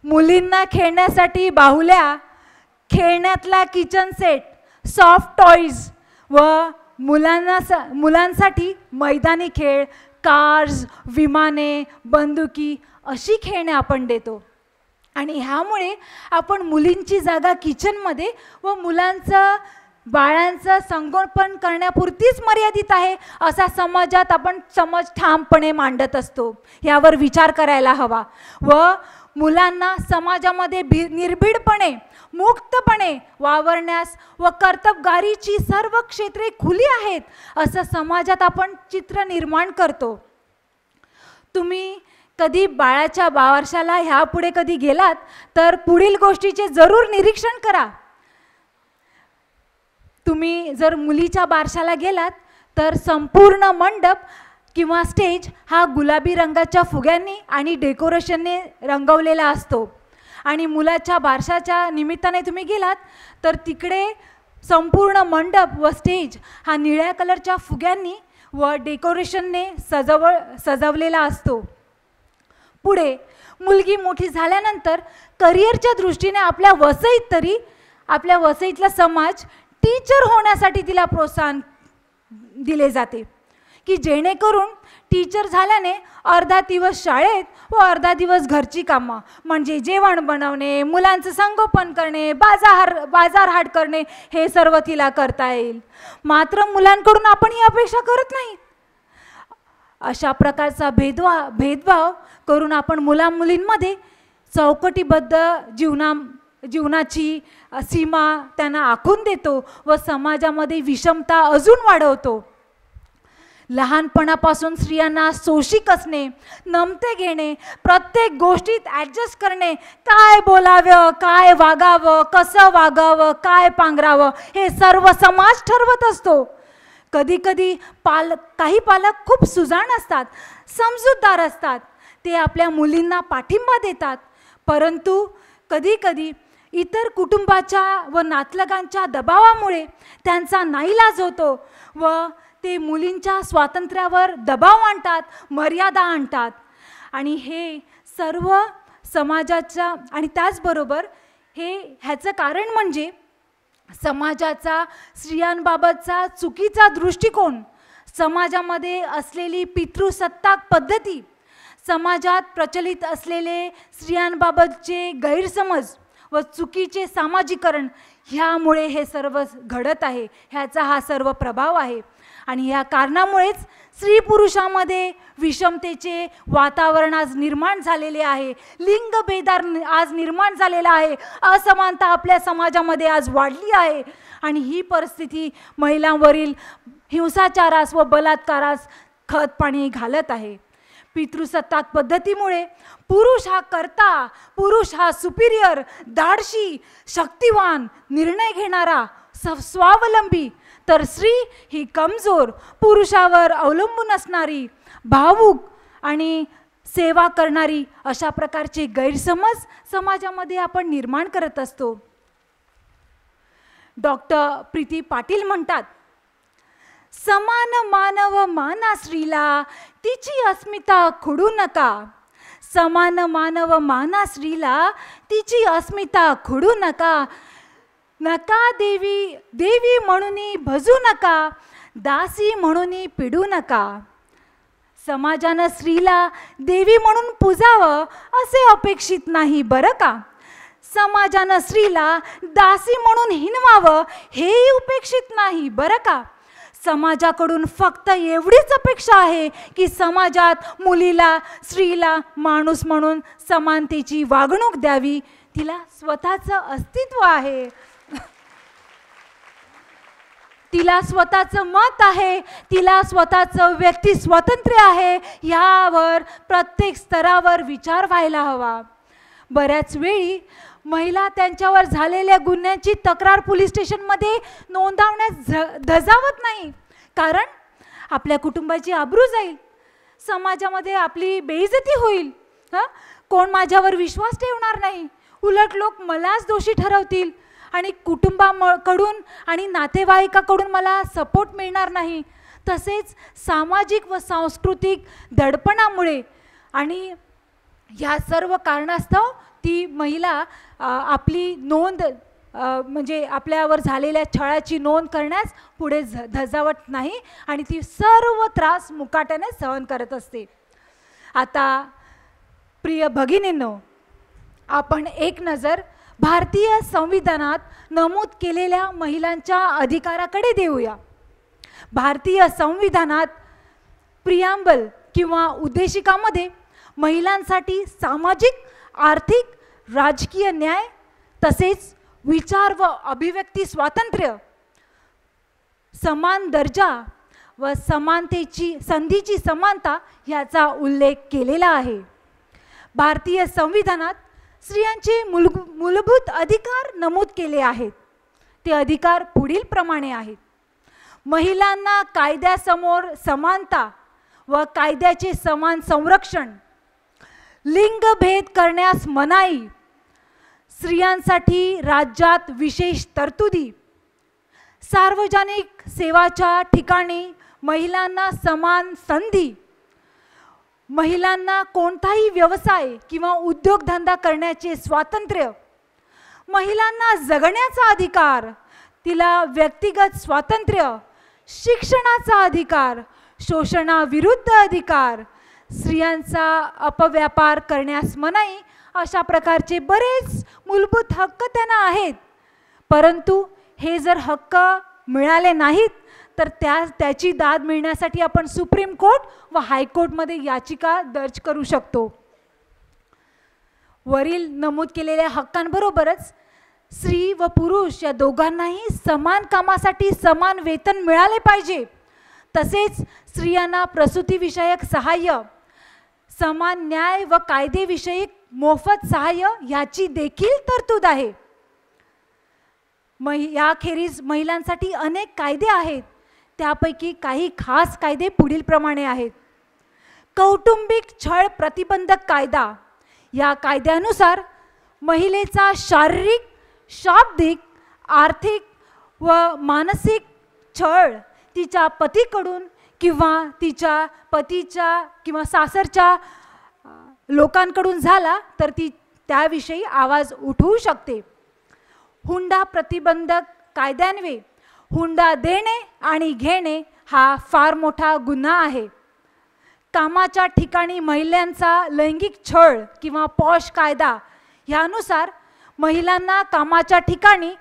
मुलींना खेळण्यासाठी बाहुल्या, खेळण्यातला किचन सेट, सॉफ्ट टॉईज व मुलांसाठी मैदानी खेळ, कार्स, विमाने, बंदुकी अशी खेळणे आपण देतो. आणि ह्यामुळे आपण मुलींची जागा किचनमध्ये व बाळांचं संगोपन करण्यापुरतीच मर्यादित आहे असा समाजात आपण समज ठामपणे मांडत असतो. यावर विचार करायला हवा व मुलांना समाजामध्ये निर्भीडपणे, मुक्तपणे वावरण्यास व कर्तबगारीची सर्व क्षेत्रे खुली आहेत असं समाजात आपण चित्र निर्माण करतो. तुम्ही कधी बाळाच्या बारशाला ह्यापुढे कधी गेलात तर पुढील गोष्टीचे जरूर निरीक्षण करा. तुम्ही जर मुलीच्या बारशाला गेलात तर संपूर्ण मंडप किंवा स्टेज हा गुलाबी रंगाच्या फुग्यांनी आणि डेकोरेशनने रंगवलेला असतो. आणि मुलाच्या बारशाच्या निमित्ताने तुम्ही गेलात तर तिकडे संपूर्ण मंडप व स्टेज हा निळ्या कलरच्या फुग्यांनी व डेकोरेशनने सजवलेला असतो. पुढे मुलगी मोठी झाल्यानंतर करिअरच्या दृष्टीने आपल्या वसईतला समाज टीचर होण्यासाठी तिला प्रोत्साहन दिले जाते की जेणेकरून टीचर झाल्याने अर्धा दिवस शाळेत व अर्धा दिवस घरची कामं म्हणजे जेवण बनवणे, मुलांचं संगोपन करणे, बाजारहाट करणे हे सर्व तिला करता येईल. मात्र मुलांकडून आपण ही अपेक्षा करत नाही. अशा प्रकारचा भेदभाव करून आपण मुलींमध्ये चौकटीबद्ध जीवनाची सीमा त्यांना आखून देतो व समाजामध्ये विषमता अजून वाढवतो. लहानपणापासून स्त्रियांना सोशिक असणे, नमते घेणे, प्रत्येक गोष्टीत ॲडजस्ट करणे, काय बोलावं, काय वागावं, कसं वागावं, काय पांघरावं हे सर्व समाज ठरवत असतो. कधीकधी काही पालक खूप सुजाण असतात, समजूतदार असतात. ते आपल्या मुलींना पाठिंबा देतात. परंतु कधीकधी इतर कुटुंबाच्या व नातलगांच्या दबावामुळे त्यांचा नाईलाज होतो व ते मुलींच्या स्वातंत्र्यावर दबाव आणतात, मर्यादा आणतात. आणि हे सर्व समाजाच्या आणि त्याचबरोबर ह्याचं कारण म्हणजे समाजाचा स्त्रियांबाबतचा चुकीचा दृष्टिकोन, समाजामध्ये असलेली पितृसत्ताक पद्धती, समाजात प्रचलित असलेले स्त्रियांबाबतचे गैरसमज व चुकीचे सामाजिकरण ह्यामुळे हे सर्व घडत आहे. ह्याचा हा सर्व प्रभाव आहे. आणि ह्या कारणामुळेच स्त्री पुरुषामध्ये विषमतेचे वातावरण आज निर्माण झालेले आहे. लिंगभेद आज निर्माण झालेला आहे. असमानता आपल्या समाजामध्ये आज वाढली आहे. आणि ही परिस्थिती महिलांवरील हिंसाचारास व बलात्कारास खतपाणी घालत आहे. पितृसत्ताक पद्धतीमुळे पुरुष हा कर्ता, पुरुष हा सुपिरियर, धाडशी, शक्तिवान, निर्णय घेणारा, स्वावलंबी, तर स्त्री ही कमजोर, पुरुषावर अवलंबून असणारी, भावूक आणि सेवा करणारी अशा प्रकारचे गैरसमज समाजामध्ये आपण निर्माण करत असतो. डॉक्टर प्रीती पाटील म्हणतात, समान मानव माना स्त्रीला, तिची अस्मिता खुडू नका. समान मानव माना स्त्रीला, तिची अस्मिता खुडू नका. नका देवी म्हणून भजू नका, दासी म्हणून पिडू नका. समाजानं स्त्रीला देवी म्हणून पूजावं असे अपेक्षित नाही बरं का. समाजानं स्त्रीला दासी म्हणून हिणवावं हेही अपेक्षित नाही बरं का. समाजाकडून फक्त एवढीच अपेक्षा आहे की समाजात मुलीला, स्त्रीला माणूस म्हणून समानतेची वागणूक द्यावी. तिला स्वतःचं अस्तित्व आहे, तिला स्वतःचं मत आहे, तिला स्वतःचं व्यक्ती स्वातंत्र्य आहे. यावर प्रत्येक स्तरावर विचार व्हायला हवा. बऱ्याच वेळी महिला त्यांच्यावर झालेल्या गुन्ह्यांची तक्रार पोलीस स्टेशनमध्ये नोंदवण्यास धजावत नाही. कारण आपल्या कुटुंबाची आबरू जाईल, समाजामध्ये आपली बेइज्जती होईल, कोण माझ्यावर विश्वास ठेवणार नाही, उलट लोक मलाच दोषी ठरवतील आणि कुटुंबाकडून आणि नातेवाईकाकडून मला सपोर्ट मिळणार नाही. तसेच सामाजिक व सांस्कृतिक दडपणामुळे आणि ह्या सर्व कारणास्तव ती महिला आपली नोंद म्हणजे आपल्यावर झालेल्या छळाची नोंद करण्यास पुढे धजावत नाही आणि ती सर्व त्रास मुकाट्याने सहन करत असते. आता प्रिय भगिनींनो, आपण एक नजर भारतीय संविधानात नमूद केलेल्या महिलांच्या अधिकाराकडे देऊया. भारतीय संविधानात प्रियांबल किंवा उद्देशिकामध्ये महिलांसाठी सामाजिक, आर्थिक, राजकीय न्याय तसेच विचार व अभिव्यक्ती स्वातंत्र्य, समान दर्जा व संधीची समानता ह्याचा उल्लेख केलेला आहे. भारतीय संविधानात स्त्रियांचे मूलभूत अधिकार नमूद केले आहेत. ते अधिकार पुढील प्रमाणे आहेत. महिलांना कायद्यासमोर समानता व कायद्याचे समान संरक्षण, लिंगभेद करण्यास मनाई, स्त्रियांसाठी राज्यात विशेष तरतुदी, सार्वजनिक सेवाच्या ठिकाणी महिलांना समान संधी, महिलांना कोणताही व्यवसाय किंवा उद्योगधंदा करण्याचे स्वातंत्र्य, महिलांना जगण्याचा अधिकार, तिला व्यक्तिगत स्वातंत्र्य, शिक्षणाचा अधिकार, शोषणाविरुद्ध अधिकार, स्त्रियांचा अपव्यापार करण्यास मनाई, अशा प्रकारचे बरेच मूलभूत हक्क त्यांना आहेत. परंतु हे जर हक्क मिळाले नाहीत तर त्याची दाद मिळण्यासाठी आपण सुप्रीम कोर्ट व हायकोर्टमध्ये याचिका दर्ज करू शकतो. वरील नमूद केलेल्या हक्कांबरोबरच स्त्री व पुरुष या दोघांनाही समान कामासाठी समान वेतन मिळाले पाहिजे. तसेच स्त्रियांना प्रसूतीविषयक सहाय्य, समान न्याय व कायदेविषयक मोफत सहाय्य याची देखील तरतूद आहे. याखेरीज महिलांसाठी अनेक कायदे आहेत. त्यापैकी काही खास कायदे पुढील प्रमाणे आहेत. कौटुंबिक छळ प्रतिबंधक कायदा. या कायद्यानुसार महिलेचा शारीरिक, शाब्दिक, आर्थिक व मानसिक छळ तिच्या पतीकडून किंवा तिच्या पतीच्या किंवा सासरच्या लोकांकडून झाला तर ती त्याविषयी आवाज उठवू शकते. हुंडा प्रतिबंधक कायद्यान्वये हुंडा देणे आणि घेणे हा फार मोठा गुन्हा आहे. कामाच्या ठिकाणी महिलांचा लैंगिक छळ किंवा पॉश कायदा यानुसार महिलांना कामाच्या ठिकाणी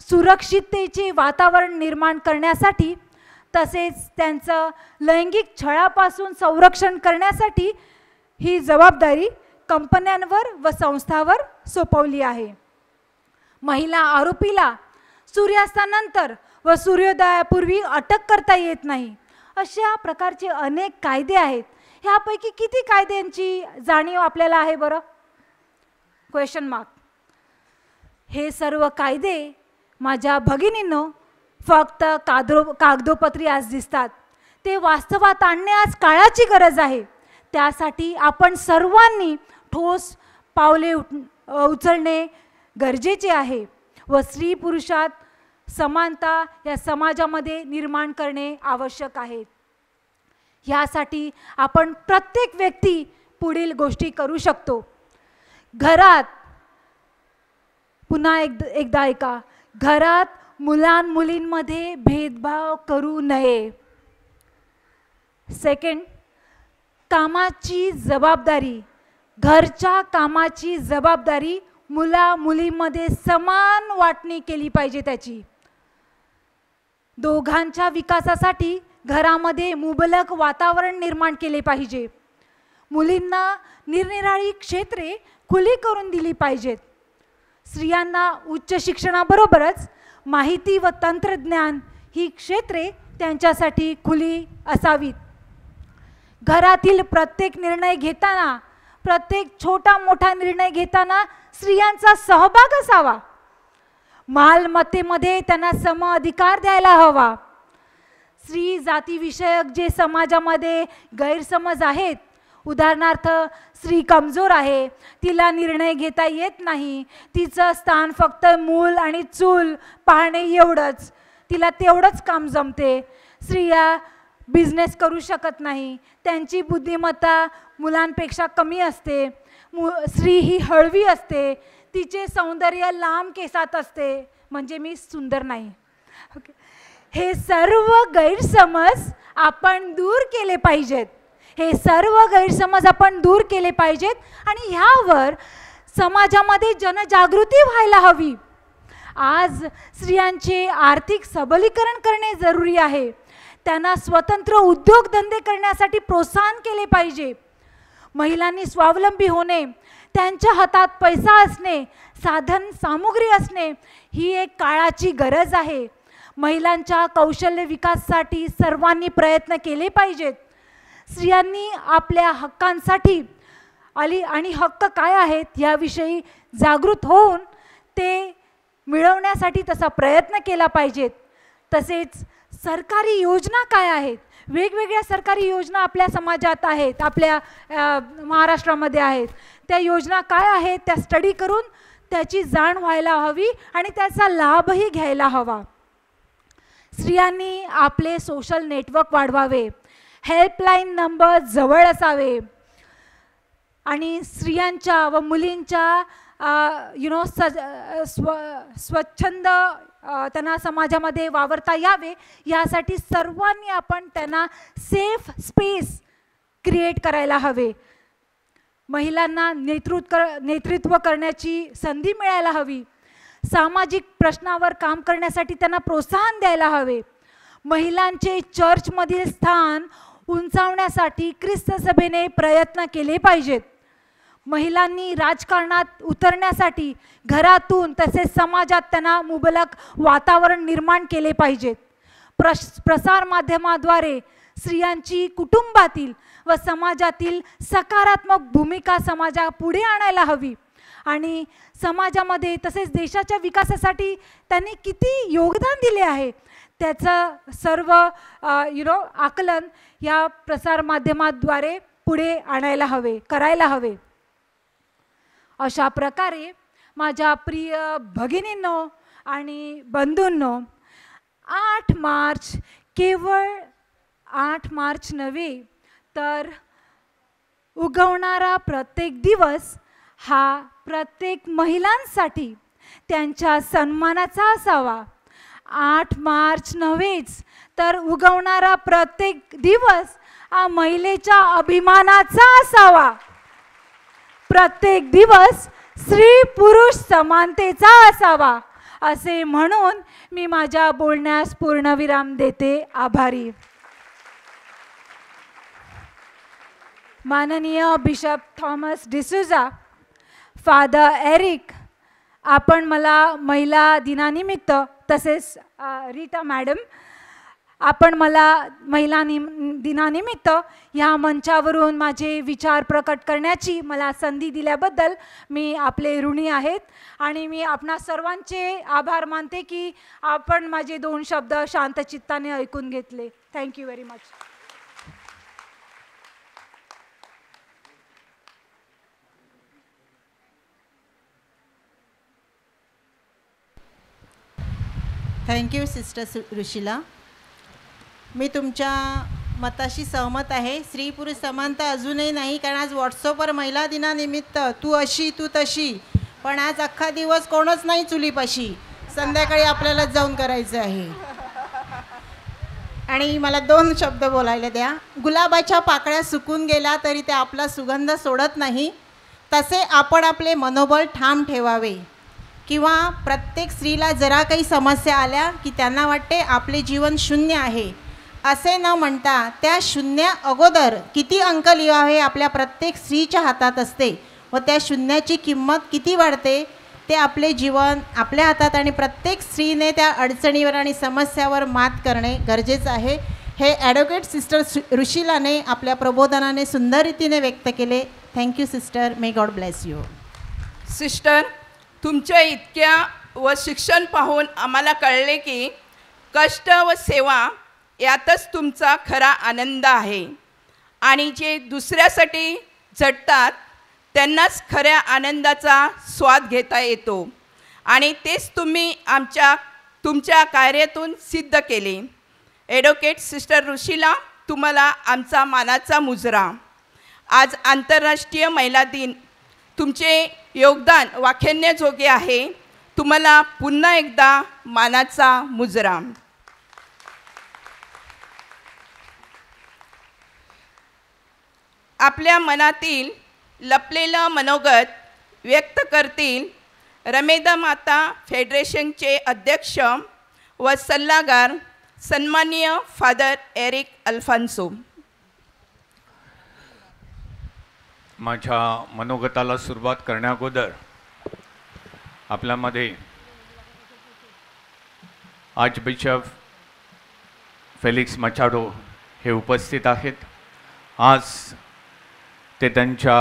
सुरक्षिततेचे वातावरण निर्माण करण्यासाठी तसेच त्यांचं लैंगिक छळापासून संरक्षण करण्यासाठी ही जबाबदारी कंपन्यांवर व संस्थांवर सोपवली आहे. महिला आरोपीला सूर्यास्तानंतर व सूर्योदयापूर्वी अटक करता येत नाही. अशा प्रकारचे अनेक कायदे आहेत. ह्यापैकी किती कायद्यांची जाणीव आपल्याला आहे बरं? Question mark. हे सर्व कायदे माझ्या भगिनींनो फक्त कागदोपत्री आज दिसतात. ते वास्तवात आणण्यास काळाची गरज आहे. त्यासाठी आपण सर्वांनी ठोस पावले उचलणे गरजेचे आहे व स्त्री पुरुषात समानता या समाजामध्ये निर्माण करणे आवश्यक आहे. यासाठी आपण प्रत्येक व्यक्ती पुढील गोष्टी करू शकतो. घरात, पुन्हा एकदा ऐका, घरात मुलांमुलींमध्ये भेदभाव करू नये. सेकंड, कामाची जबाबदारी, घरच्या कामाची जबाबदारी मुला मुलींमध्ये समान वाटणी केली पाहिजे. त्याची दोघांच्या विकासासाठी घरामध्ये मुबलक वातावरण निर्माण केले पाहिजे. मुलींना निरनिराळी क्षेत्रे खुली करून दिली पाहिजेत. स्त्रियांना उच्च शिक्षणाबरोबरच माहिती व तंत्रज्ञान ही क्षेत्रे त्यांच्यासाठी खुली असावीत. घरातील प्रत्येक निर्णय घेताना, प्रत्येक छोटा मोठा निर्णय घेताना स्त्रियांचा सहभाग असावा. मालमत्तेमध्ये त्यांना सम अधिकार द्यायला हवा. स्त्री जातीविषयक जे समाजामध्ये गैरसमज आहेत, उदाहरणार्थ स्त्री कमजोर आहे, तिला निर्णय घेता येत नाही, तिचं स्थान फक्त मूल आणि चूल पाहणे एवढंच, तिला तेवढंच काम जमते, स्त्रिया बिझनेस करू शकत नाही, त्यांची बुद्धिमत्ता मुलांपेक्षा कमी असते, स्त्री ही हळवी असते, तिचे सौंदर्य लांब केसात असते, म्हणजे मी सुंदर नाही. ओके, हे सर्व गैरसमज आपण दूर केले पाहिजेत. हे सर्व गैरसमज आपण दूर केले पाहिजेत आणि ह्यावर समाजामध्ये जनजागृती व्हायला हवी. आज स्त्रियांचे आर्थिक सबलीकरण करणे जरुरी आहे. त्यांना स्वतंत्र उद्योगधंदे करण्यासाठी प्रोत्साहन केले पाहिजे. महिलांनी स्वावलंबी होणे, त्यांच्या हातात पैसा असणे, साधन सामुग्री असणे ही एक काळाची गरज आहे. महिलांच्या कौशल्य विकासासाठी सर्वांनी प्रयत्न केले पाहिजेत. स्त्रियांनी आपल्या हक्कांसाठी आणि हक्क काय आहेत याविषयी जागृत होऊन ते मिळवण्यासाठी तसा प्रयत्न केला पाहिजेत. तसेच सरकारी योजना काय आहेत, वेगवेगळ्या सरकारी योजना आपल्या समाजात आहेत, आपल्या महाराष्ट्रामध्ये आहेत. त्या योजना काय आहेत त्या स्टडी करून त्याची जाण व्हायला हवी आणि त्याचा लाभही घ्यायला हवा. स्त्रियांनी आपले सोशल नेटवर्क वाढवावे, हेल्पलाईन नंबर जवळ असावे आणि स्त्रियांच्या व मुलींच्या स्वच्छंद त्यांना समाजामध्ये वावरता यावे यासाठी सर्वांनी आपण त्यांना सेफ स्पेस क्रिएट करायला हवे. महिलांना नेतृत्व करण्याची संधी मिळायला हवी. सामाजिक प्रश्नावर काम करण्यासाठी त्यांना प्रोत्साहन द्यायला हवे. महिलांचे चर्चमधील स्थान उंचावण्यासाठी ख्रिस्त सभेने प्रयत्न केले पाहिजेत. महिलांनी राजकारणात उतरण्यासाठी घरातून तसेच समाजात त्यांना मुबलक वातावरण निर्माण केले पाहिजेत. प्रसारमाध्यमाद्वारे स्त्रियांची कुटुंबातील व समाजातील सकारात्मक भूमिका समाजापुढे आणायला हवी आणि समाजामध्ये तसेच देशाच्या विकासासाठी त्यांनी किती योगदान दिले आहे त्याचं सर्व आकलन या प्रसारमाध्यमाद्वारे पुढे आणायला हवे, करायला हवे. अशा प्रकारे माझ्या प्रिय भगिनींनो आणि बंधूंनो, 8 मार्च केवळ 8 मार्च नव्हे तर उगवणारा प्रत्येक दिवस हा प्रत्येक महिलांसाठी त्यांच्या सन्मानाचा असावा. 8 मार्च नव्हेच तर उगवणारा प्रत्येक दिवस हा महिलेच्या अभिमानाचा असावा. प्रत्येक दिवस स्त्री पुरुष समानतेचा असावा असे म्हणून मी माझ्या बोलण्यास पूर्णविराम देते. आभारी. माननीय bishop Thomas D'Souza, father Eric, आपण मला महिला दिनानिमित्त तसेच रीटा मॅडम, आपण मला महिला दिनानिमित्त ह्या मंचावरून माझे विचार प्रकट करण्याची मला संधी दिल्याबद्दल मी आपले ऋणी आहेत आणि मी आपणा सर्वांचे आभार मानते की आपण माझे 2 शब्द शांतचित्ताने ऐकून घेतले. Thank you very much. Thank you sister Rushila. मी तुमच्या मताशी सहमत आहे. स्त्री पुरुष समानता अजूनही नाही, कारण आज व्हॉट्सअपवर महिला दिनानिमित्त तू अशी तू तशी, पण आज अख्खा दिवस कोणच नाही चुलीपाशी. संध्याकाळी आपल्याला जाऊन करायचं आहे. आणि मला 2 शब्द बोलायला द्या. गुलाबाच्या पाकळ्या सुकून गेल्या तरी ते आपला सुगंध सोडत नाही, तसे आपण आपले मनोबल ठाम ठेवावे. किंवा प्रत्येक स्त्रीला जरा काही समस्या आल्या की त्यांना वाटते आपले जीवन शून्य आहे, असे न म्हणता त्या शून्य अगोदर किती अंक लिहावे आपल्या प्रत्येक स्त्रीच्या हातात असते व त्या शून्याची किंमत किती वाढते ते आपले जीवन आपल्या हातात आणि प्रत्येक स्त्रीने त्या अडचणीवर आणि समस्यावर मात करणे गरजेचं आहे. हे ॲडव्होकेट सिस्टर रुशिलाने आपल्या प्रबोधनाने सुंदर रीतीने व्यक्त केले. Thank you sister. May God bless you. Sister, तुमच्या इतक्या व शिक्षण पाहून आम्हाला कळले की कष्ट व सेवा यातच तुमचा खरा आनंद आहे आणि जे दुसऱ्यासाठी झटतात त्यांनाच खऱ्या आनंदाचा स्वाद घेता येतो आणि तेच तुम्ही तुमच्या कार्यातून सिद्ध केले. ॲडव्होकेट सिस्टर रुशिला, तुम्हाला आमचा मानाचा मुजरा. आज आंतरराष्ट्रीय महिला दिन. तुमचे योगदान वाखाणण्याजोगे आहे. तुम्हाला पुन्हा एकदा मानाचा मुजरा. आपल्या मनातील लपलेलं मनोगत व्यक्त करतील रमेदा माता फेडरेशनचे अध्यक्ष व सल्लागार सन्माननीय फादर एरिक अल्फान्सो. माझ्या मनोगताला सुरुवात करण्याअगोदर आपल्यामध्ये आर्चबिशप फेलिक्स मचाडो हे उपस्थित आहेत. आज ते त्यांच्या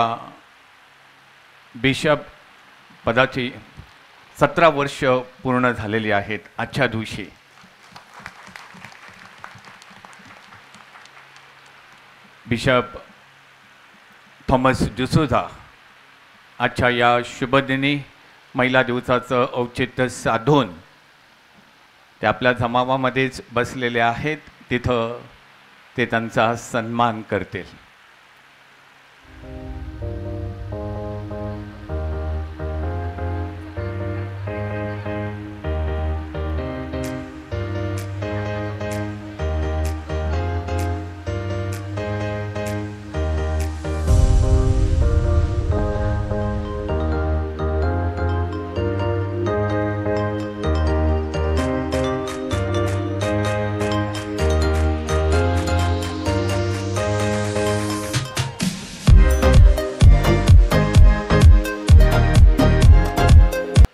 बिशप पदाची 17 वर्ष पूर्ण झालेली आहेत. आजच्या दिवशी बिशप थॉमस डिसूजा आजच्या या शुभदिनी महिला दिवसाचं औचित्य साधून ते आपल्या जमावामध्येच बसलेले आहेत. तिथं ते त्यांचा सन्मान करतील.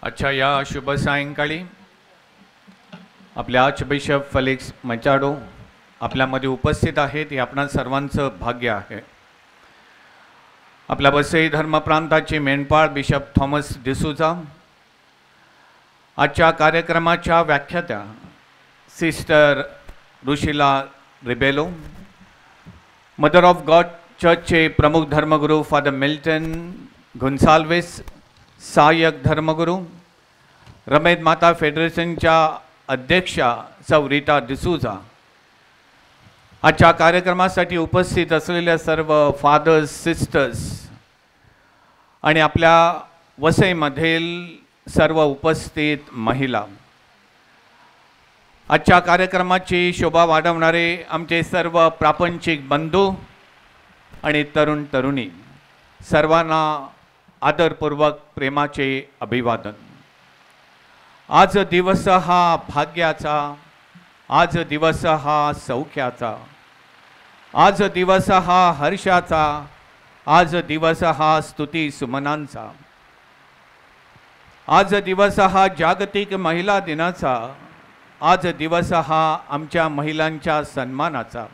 आजच्या या शुभ सायंकाळी आपले आर्चबिशप फेलिक्स मचाडो आपल्यामध्ये उपस्थित आहेत. हे आपणा सर्वांचं भाग्य आहे. आपल्या वसई धर्मप्रांताचे मेंढपाळ बिशप थॉमस डिसूजा, आजच्या कार्यक्रमाच्या व्याख्यात्या sister Rushila Rebello, mother of God चर्चचे प्रमुख धर्मगुरू फादर मिल्टन गुन्साल्विस, सहाय्यक धर्मगुरू, रमेद माता फेडरेशनच्या अध्यक्षा सौ रीटा डिसूजा, आजच्या कार्यक्रमासाठी उपस्थित असलेल्या सर्व फादर्स, सिस्टर्स आणि आपल्या वसईमधील सर्व उपस्थित महिला, आजच्या कार्यक्रमाची शोभा वाढवणारे आमचे सर्व प्रापंचिक बंधू आणि तरुण तरुणी, सर्वांना आदरपूर्वक प्रेमाचे अभिवादन. आज दिवस हा भाग्याचा, आज दिवस हा सौख्याचा, आज दिवस हा हर्षाचा, आज दिवस हा स्तुती सुमनांचा, आज दिवस हा जागतिक महिला दिनाचा, आज दिवस हा आमच्या महिलांच्या सन्मानाचा.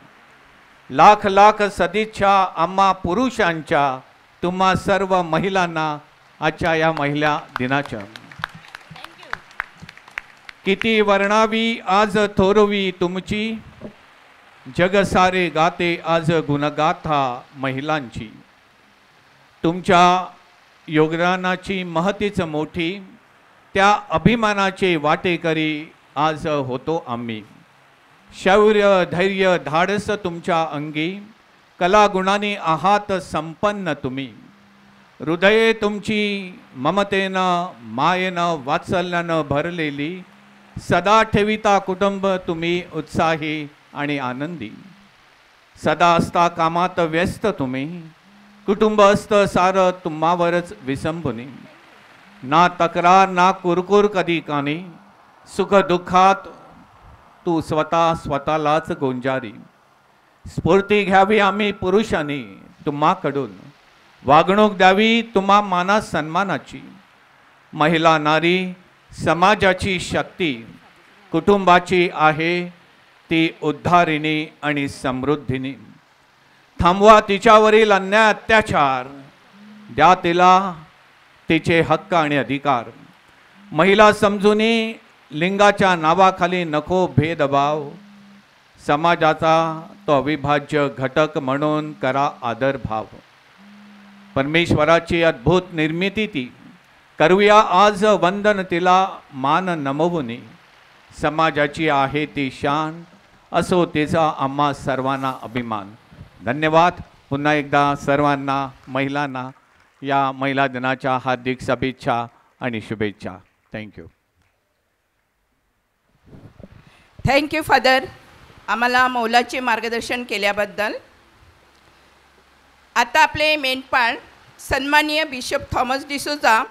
लाख लाख सदिच्छा आम्हा पुरुषांच्या तुम्हा सर्व महिलांना आजच्या या महिला दिनाच्या. किती वर्णावी आज थोरवी तुमची, जग सारे गाते आज गुणगाथा महिलांची. तुमच्या योगदानाची महतीच मोठी, त्या अभिमानाचे वाटेकरी आज होतो आम्ही. शौर्य धैर्य धाडस तुमच्या अंगी, कलागुणाने आहात संपन्न तुम्ही. हृदये तुमची ममतेनं मायेनं वात्सल्यानं भरलेली, सदा ठेविता कुटुंब तुम्ही उत्साही आणि आनंदी. सदा असता कामात व्यस्त तुम्ही, कुटुंब असतं सारं तुम्हावरच विसंबुनी. ना तक्रार ना कुरकुर कधी कानी, सुख दुःखात तू स्वतःलाच गोंजारी. स्फूर्ती घ्यावी आम्ही पुरुषांनी तुम्हाकडून, वागणूक द्यावी तुम्हा माना सन्मानाची. महिला नारी समाजाची शक्ती, कुटुंबाची आहे ती उद्धारिणी आणि समृद्धिनी. थांबवा तिच्यावरील अन्याय अत्याचार, द्या तिला तिचे हक्क आणि अधिकार. महिला समजूनी लिंगाच्या नावाखाली नको भेदभाव, समाजाचा तो अविभाज्य घटक म्हणून करा आदरभाव. परमेश्वराची अद्भुत निर्मिती ती, करूया आज वंदन तिला मान नमवुनी. समाजाची आहे ती शान, असो तिचा आम्हा सर्वांना अभिमान. धन्यवाद. पुन्हा एकदा सर्वांना महिलांना या महिला दिनाच्या हार्दिक शुभेच्छा आणि शुभेच्छा. थँक्यू. थँक्यू फादर, आम्हाला मौलाचे मार्गदर्शन केल्याबद्दल. आता आपले मेंढपाळ सन्माननीय बिशप थॉमस डिसूजा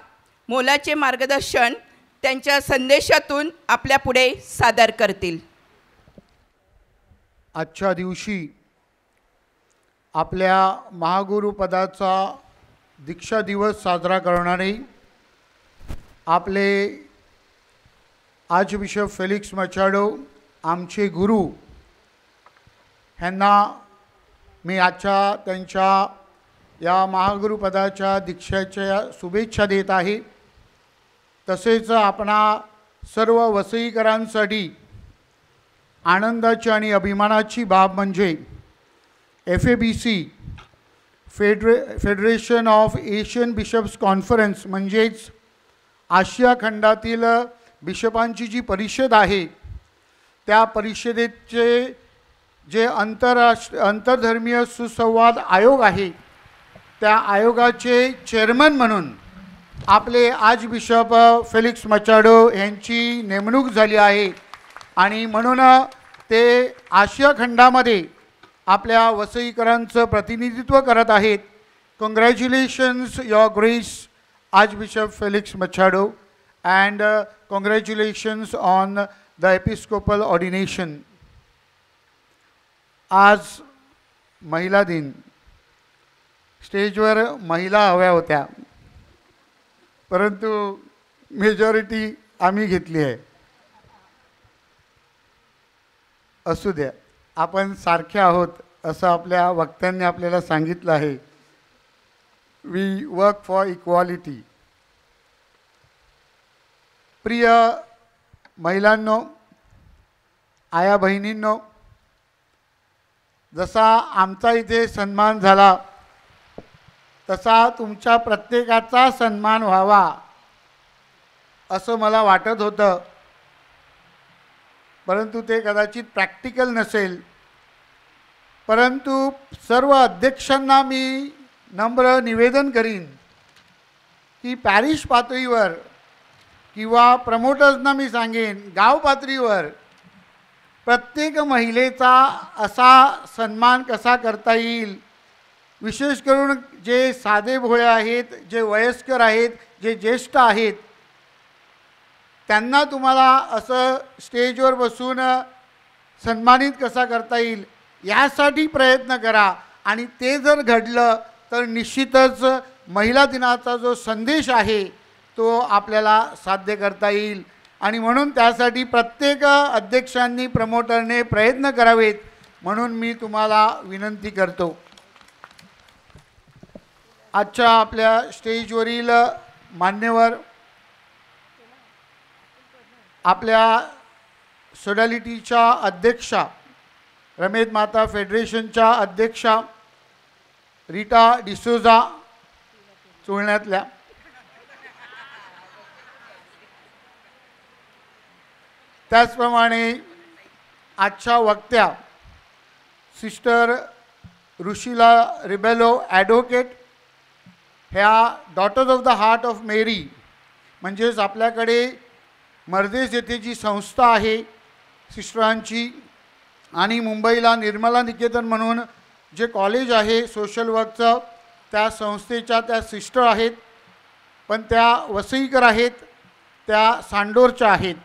मौलाचे मार्गदर्शन त्यांच्या संदेशातून आपल्या पुढे सादर करतील. आजच्या दिवशी आपल्या महागुरुपदाचा दीक्षा दिवस साजरा करणारे आपले आर्च बिशप फेलिक्स मचाडो आमचे गुरु ह्यांना मी आजच्या त्यांच्या या महागुरुपदाच्या दीक्षेच्या शुभेच्छा देत आहे. तसेच आपणा सर्व वसईकरांसाठी आनंदाची आणि अभिमानाची बाब म्हणजे FABC federation of Asian bishops conference म्हणजेच आशिया खंडातील बिशपांची जी परिषद आहे त्या परिषदेचे जे अंतरधर्मीय सुसंवाद आयोग आहे त्या आयोगाचे चेअरमन म्हणून आपले आर्च बिशप फेलिक्स मचाडो यांची नेमणूक झाली आहे आणि म्हणून ते आशिया खंडामध्ये आपल्या वसईकरांचं प्रतिनिधित्व करत आहेत. Congratulations your grace arch bishop Felix Machado and congratulations on the Episcopal ordination. आज महिला दिन. स्टेजवर महिला हव्या होत्या परंतु मेजॉरिटी आम्ही घेतली आहे. असू द्या, आपण सारखे आहोत असं आपल्या वक्त्यांनी आपल्याला सांगितलं आहे. We work for equality. प्रिय महिलांनो, आया बहिणींनो, जसा आमचा इथे सन्मान झाला तसा तुमच्या प्रत्येकाचा सन्मान व्हावा असं मला वाटत होतं, परंतु ते कदाचित प्रॅक्टिकल नसेल. परंतु सर्व अध्यक्षांना मी नम्र निवेदन करीन की पॅरिश पातळीवर किंवा प्रमोटर्सना मी सांगेन गाव पातळीवर प्रत्येक महिलेचा असा सन्मान कसा करता येईल. विशेष करून जे साधे भोळे आहेत, जे वयस्कर आहेत, जे ज्येष्ठ आहेत, त्यांना तुम्हाला असं स्टेजवर बसून सन्मानित कसा करता येईल यासाठी प्रयत्न करा. आणि ते जर घडलं तर निश्चितच महिला दिनाचा जो संदेश आहे तो आपल्याला साध्य करता येईल. आणि म्हणून त्यासाठी प्रत्येक अध्यक्षांनी प्रमोटरने प्रयत्न करावेत म्हणून मी तुम्हाला विनंती करतो. आजच्या आपल्या स्टेजवरील मान्यवर, आपल्या सोडॅलिटीच्या अध्यक्षा, रमेद माता फेडरेशनच्या अध्यक्षा रीटा डिसोजा चोळण्यातल्या, त्याचप्रमाणे आजच्या वक्त्या सिस्टर रुशिला रिबेलो ॲडव्होकेट, ह्या daughters of the heart of Mary म्हणजेच आपल्याकडे मर्देस येथे जी संस्था आहे सिस्टरांची आणि मुंबईला निर्मला निकेतन म्हणून जे कॉलेज आहे सोशल वर्कचं त्या संस्थेच्या त्या सिस्टर आहेत. पण त्या वसईकर आहेत, त्या सांडोरच्या आहेत.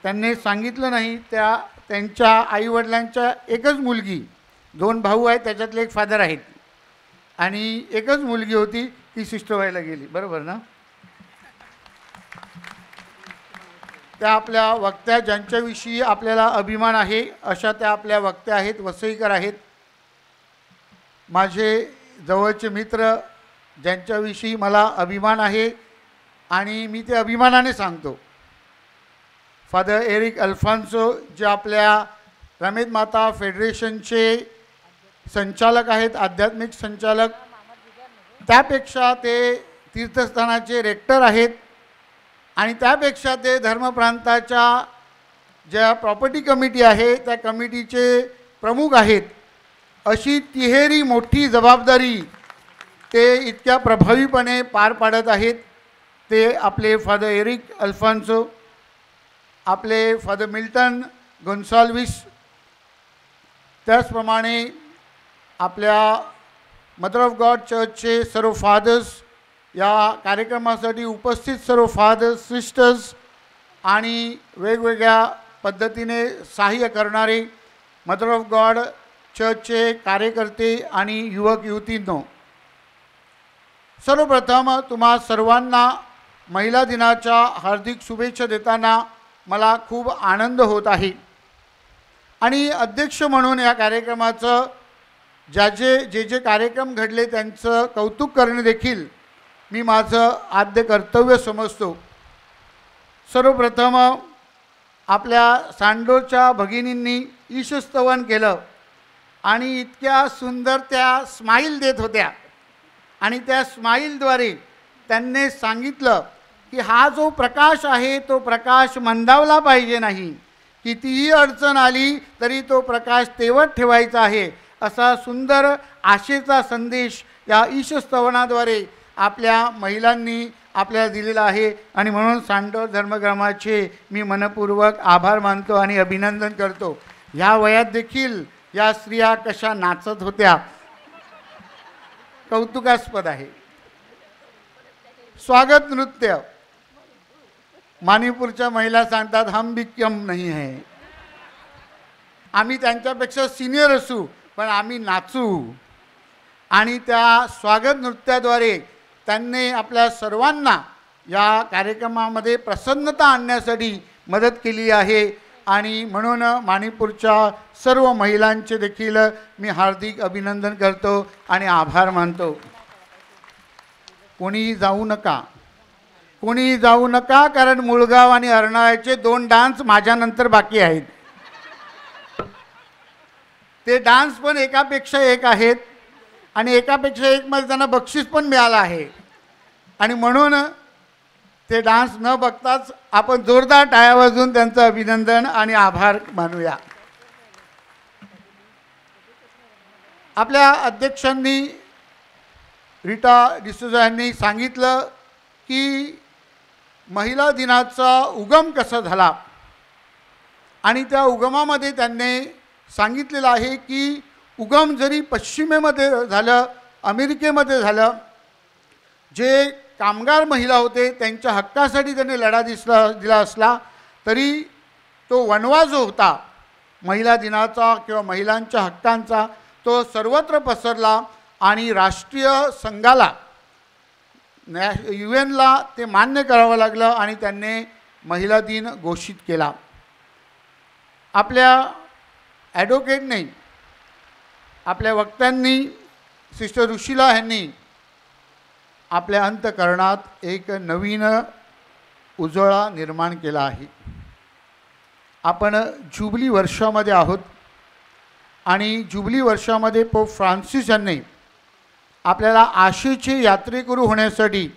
त्यांनी सांगितलं नाही, त्यांच्या आईवडिलांच्या एकच मुलगी, 2 भाऊ आहेत त्याच्यातले एक फादर आहेत आणि एकच मुलगी होती ती सिस्टर व्हायला गेली. बरोबर ना? त्या आपल्या वक्त्या ज्यांच्याविषयी आपल्याला अभिमान आहे अशा त्या आपल्या वक्त्या आहेत, वसईकर आहेत. माझे जवळचे मित्र ज्यांच्याविषयी मला अभिमान आहे आणि मी ते अभिमानाने सांगतो. फादर एरिक अल्फान्सो जे आपल्या रमेद माता फेडरेशनचे संचालक आहेत, आध्यात्मिक संचालक, त्यापेक्षा ते तीर्थस्थानाचे रेक्टर आहेत आणि त्यापेक्षा ते धर्मप्रांताच्या ज्या प्रॉपर्टी कमिटी आहे त्या कमिटीचे प्रमुख आहेत. अशी तिहेरी मोठी जबाबदारी ते इतक्या प्रभावीपणे पार पाडत आहेत. ते आपले फादर एरिक अल्फान्सो, आपले फादर मिल्टन गोन्साल्विस, त्याचप्रमाणे आपल्या मदर ऑफ गॉड चर्चचे सर्व फादर्स, या कार्यक्रमासाठी उपस्थित सर्व फादर्स, सिस्टर्स आणि वेगवेगळ्या पद्धतीने सहाय्य करणारे मदर ऑफ गॉड चर्चचे कार्यकर्ते आणि युवक युवतींनो, सर्वप्रथम तुम्हा सर्वांना महिला दिनाच्या हार्दिक शुभेच्छा देताना मला खूप आनंद होत आहे. आणि अध्यक्ष म्हणून या कार्यक्रमाचं जे कार्यक्रम घडले त्यांचं कौतुक करणे देखील मी माझं आद्य कर्तव्य समजतो. सर्वप्रथम आपल्या सांडोरच्या भगिनींनी ईशस्तवन केलं आणि इतक्या सुंदर त्या स्माईल देत होत्या आणि त्या स्माईलद्वारे त्यांनी सांगितलं की हा जो प्रकाश आहे तो प्रकाश मंदावला पाहिजे नाही, कितीही अडचण आली तरी तो प्रकाश तेवत ठेवायचा आहे, असा सुंदर आशेचा संदेश या ईशस्तवनाद्वारे आपल्या महिलांनी आपल्याला दिलेला आहे. आणि म्हणून सांडोर धर्मग्रामाचे मी मनपूर्वक आभार मानतो आणि अभिनंदन करतो. ह्या वयात देखील या स्त्रिया कशा नाचत होत्या, कौतुकास्पद आहे. स्वागत नृत्य मणिपूरच्या महिला सांगतात हम भी कम नहीं है, आम्ही त्यांच्यापेक्षा सिनियर असू पण आम्ही नाचू. आणि त्या स्वागत नृत्याद्वारे त्यांनी आपल्या सर्वांना या कार्यक्रमामध्ये प्रसन्नता आणण्यासाठी मदत केली आहे. आणि म्हणून मणिपूरच्या सर्व महिलांचे देखील मी हार्दिक अभिनंदन करतो आणि आभार मानतो. कोणीही जाऊ नका, कोणीही जाऊ नका, कारण मुळगाव आणि अर्नाळ्याचे 2 डान्स माझ्यानंतर बाकी आहेत. ते डान्स पण एकापेक्षा एक आहेत आणि एकापेक्षा एक मध्ये त्यांना बक्षीस पण मिळालं आहे. आणि म्हणून ते डान्स न बघताच आपण जोरदार टाळ्या वाजवून त्यांचं अभिनंदन आणि आभार मानूया. आपल्या अध्यक्षांनी रीटा डिसूजा यांनी सांगितलं की महिला दिनाचा उगम कसा झाला आणि त्या उगमामध्ये त्यांनी सांगितलेलं आहे की उगम जरी पश्चिमेमध्ये झालं, अमेरिकेमध्ये झालं, जे कामगार महिला होते त्यांच्या हक्कासाठी त्यांनी लढा दिला असला तरी तो वणवा जो होता महिला दिनाचा किंवा महिलांच्या हक्कांचा तो सर्वत्र पसरला आणि राष्ट्रीय संघाला UN ते मान्य करावं लागलं आणि त्यांनी महिला दिन घोषित केला. आपल्या ॲडव्होकेटने आपल्या वक्त्यांनी सिस्टर रुशिला यांनी आपल्या अंतःकरणात एक नवीन उजळा निर्माण केला आहे. आपण जुबली वर्षामध्ये आहोत आणि जुबली वर्षामध्ये पोप फ्रान्सिस यांनी आपल्याला आशेचे यात्रेकरू होण्यासाठी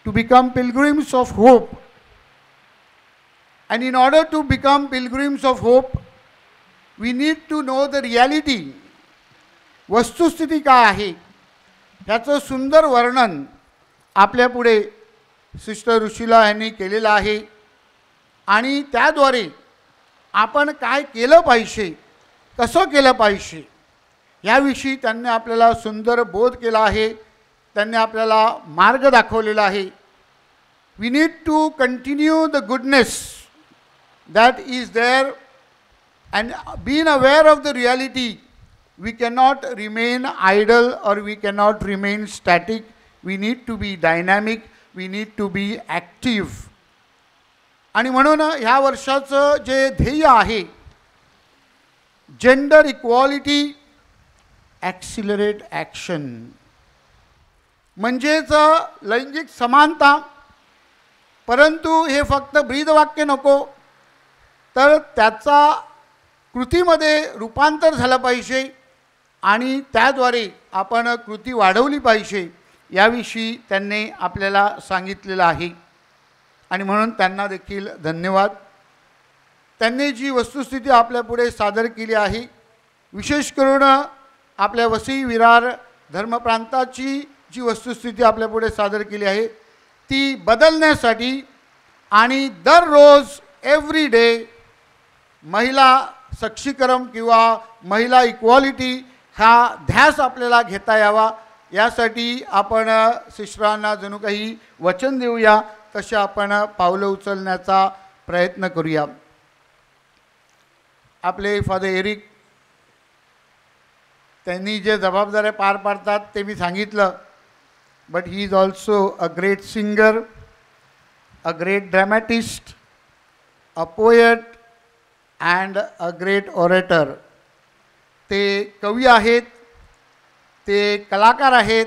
to become pilgrims of hope, and in order to become pilgrims of hope we need to know the reality. वस्तुस्थिती काय आहे ह्याचं सुंदर वर्णन आपल्यापुढे सिस्टर रुशिला यांनी केलेलं आहे. आणि त्याद्वारे आपण काय केलं पाहिजे, कसं केलं पाहिजे याविषयी त्यांनी आपल्याला सुंदर बोध केला आहे. त्यांनी आपल्याला मार्ग दाखवलेला आहे. We need to continue the goodness that is there and been aware of the reality. We cannot remain idle or we cannot remain static. We need to be dynamic. We need to be active. आणि म्हणून ह्या वर्षाचं जे ध्येय आहे gender equality accelerate action, म्हणजेच लैंगिक समानता. परंतु हे फक्त ब्रीदवाक्य नको, तर त्याचा कृतीमध्ये रूपांतर झालं पाहिजे आणि त्याद्वारे आपण कृती वाढवली पाहिजे याविषयी त्यांनी आपल्याला सांगितलेलं आहे. आणि म्हणून त्यांना देखील धन्यवाद. त्यांनी जी वस्तुस्थिती आपल्यापुढे सादर केली आहे, विशेष करून आपल्या वसई विरार धर्मप्रांताची जी वस्तुस्थिती आपल्यापुढे सादर केली आहे ती बदलण्यासाठी आणि दररोज एव्हरी डे महिला सक्षीकरण किंवा महिला इक्वॉलिटी हा ध्यास आपल्याला घेता यावा यासाठी आपण सिस्टरांना जणू काही वचन देऊया, तसे आपण पावलं उचलण्याचा प्रयत्न करूया. आपले फादर एरिक त्यांनी जे जबाबदाऱ्या पार पाडतात ते मी सांगितलं, but he is also a great singer, a great dramatist, a poet and a great orator. ते कवी आहेत, ते कलाकार आहेत,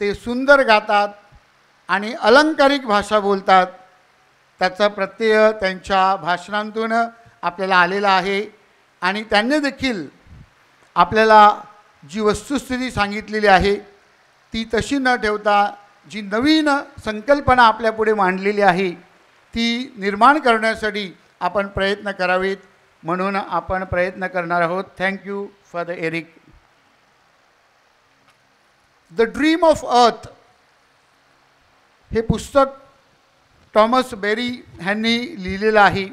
ते सुंदर गातात आणि अलंकारिक भाषा बोलतात. त्याचा प्रत्यय त्यांच्या भाषणांतून आपल्याला आलेला आहे. आणि त्यांनी देखील आपल्याला जी वस्तुस्थिती सांगितलेली आहे ती तशी न ठेवता जी नवीन संकल्पना आपल्यापुढे मांडलेली आहे ती निर्माण करण्यासाठी आपण प्रयत्न करावेत, म्हणून आपण प्रयत्न करणार आहोत. Thank you for the Eric. The dream of earth हे पुस्तक टॉमस बेरी ह्यांनी लिहिलेलं आहे.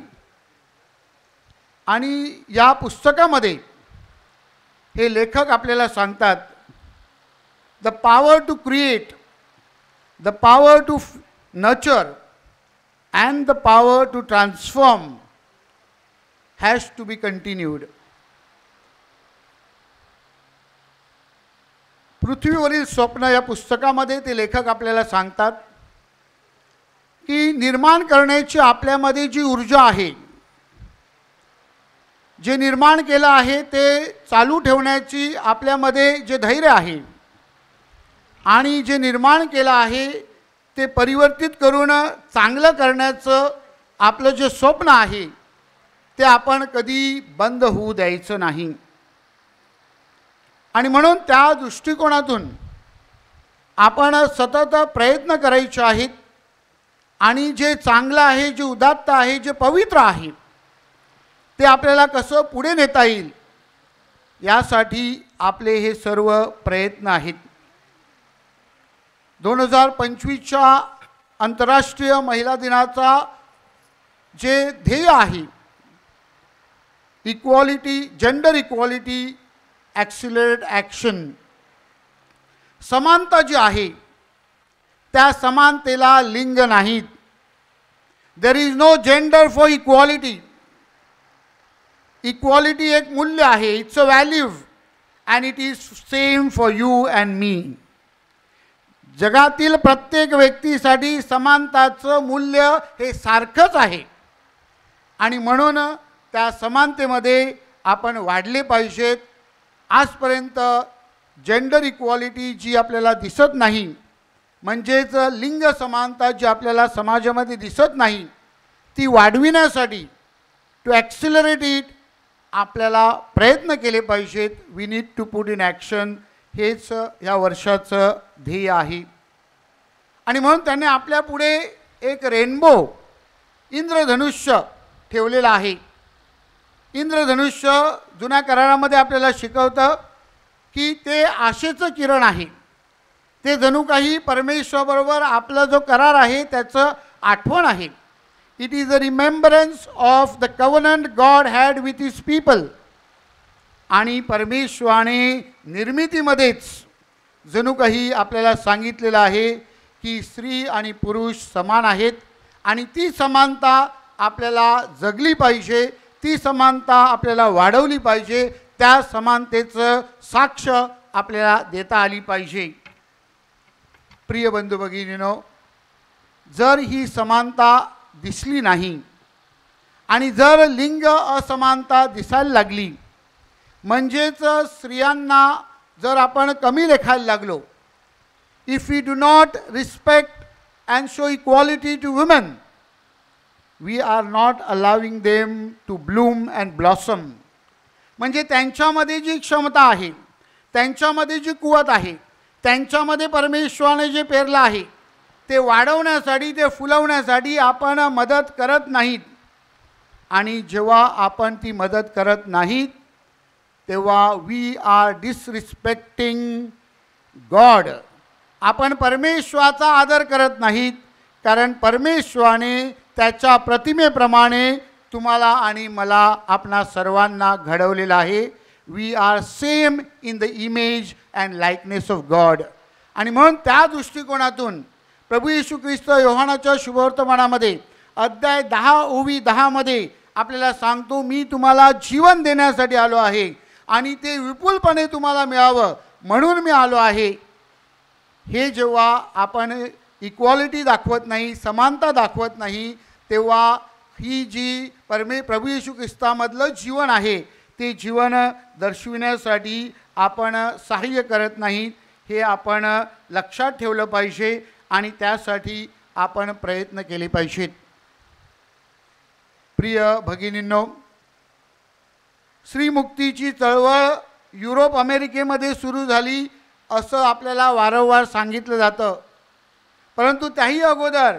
आणि या पुस्तकामध्ये हे लेखक आपल्याला सांगतात, the power to create, the power to nurture and the power to transform has to be continued. पृथ्वीवरील स्वप्न या पुस्तकामध्ये ते लेखक आपल्याला सांगतात की निर्माण करण्याची आपल्यामध्ये जी ऊर्जा आहे, जे निर्माण केलं आहे ते चालू ठेवण्याची आपल्यामध्ये जे धैर्य आहे आणि जे निर्माण केलं आहे ते परिवर्तित करून चांगलं करण्याचं आपलं जे स्वप्न आहे ते आपण कधी बंद होऊ द्यायचं नाही. आणि म्हणून त्या दृष्टिकोनातून आपण सतत प्रयत्न करायचे आहेत. आणि जे चांगलं आहे, जे उदात्त आहे, जे पवित्र आहे ते आपल्याला कसं पुढे नेता येईल यासाठी आपले हे सर्व प्रयत्न आहेत. 2025च्या आंतरराष्ट्रीय महिला दिनाचा जे ध्येय आहे, equality, gender equality, accelerate action, समानता जी आहे त्या समानतेला लिंग नाहीत. There is no gender for equality. Equality एक मूल्य आहे, it's a value and it is same for you and me. जगातील प्रत्येक व्यक्तीसाठी समानताचं मूल्य हे सारखंच आहे. आणि म्हणून त्या समानतेमध्ये आपण वाढले पाहिजेत. आजपर्यंत जेंडर इक्वॉलिटी जी आपल्याला दिसत नाही, म्हणजेच लिंग समानता जी आपल्याला समाजामध्ये दिसत नाही, ती वाढविण्यासाठी टू ॲक्सिलरेट इट आपल्याला प्रयत्न केले पाहिजेत. We need to put in action. हेच ह्या वर्षाचं ध्येय आहे. आणि म्हणून त्यांनी आपल्यापुढे एक रेनबो, इंद्रधनुष्य ठेवलेलं आहे. इंद्रधनुष्य जुन्या करारामध्ये आपल्याला शिकवतं की ते आशेचं किरण आहे. ते जणू काही परमेश्वराबरोबर आपला जो करार आहे त्याचं आठवण आहे. It is a remembrance of the कव्हनंट God had with his people. आणि परमेश्वराने निर्मितीमध्येच जणू काही आपल्याला सांगितलेलं आहे की स्त्री आणि पुरुष समान आहेत आणि ती समानता आपल्याला जगली पाहिजे, ती समानता आपल्याला वाढवली पाहिजे, त्या समानतेचं साक्ष आपल्याला देता आली पाहिजे. प्रिय बंधू भगिनींनो, जर ही समानता दिसली नाही आणि जर लिंग असमानता दिसायला लागली, म्हणजेच स्त्रियांना जर आपण कमी लेखायला लागलो, if we do not respect and show equality to women, we are not allowing them to bloom and blossom. म्हणजे त्यांच्यामध्ये जी क्षमता आहे, त्यांच्यामध्ये जी कुवत आहे, त्यांच्यामध्ये परमेश्वराने जे पेरलं आहे ते वाढवण्यासाठी, ते फुलवण्यासाठी आपण मदत करत नाहीत. आणि जेव्हा आपण ती मदत करत नाहीत तेव्हा वी आर डिसरिस्पेक्टिंग गॉड. आपण परमेश्वराचा आदर करत नाहीत, कारण परमेश्वराने त्याच्या प्रतिमेप्रमाणे तुम्हाला आणि मला, आपणा सर्वांना घडवलेलं आहे. We are same in the image and likeness of God. आणि म्हणून त्या दृष्टिकोनातून प्रभू येशू ख्रिस्त योहानाच्या शुभवर्तमानामध्ये अध्याय 10 ओवी 10 मध्ये आपल्याला सांगतो, मी तुम्हाला जीवन देण्यासाठी आलो आहे आणि ते विपुलपणे तुम्हाला मिळावं म्हणून मी आलो आहे. हे जेव्हा आपण इक्वॉलिटी दाखवत नाही, समानता दाखवत नाही, तेव्हा ही जी प्रभू येशू ख्रिस्तामधलं जीवन आहे ते जीवन दर्शविण्यासाठी आपण सहाय्य करत नाही, हे आपण लक्षात ठेवलं पाहिजे आणि त्यासाठी आपण प्रयत्न केले पाहिजेत. प्रिय भगिनींनो, स्त्रीमुक्तीची चळवळ युरोप अमेरिकेमध्ये सुरू झाली असं आपल्याला वारंवार सांगितलं जातं, परंतु त्याही अगोदर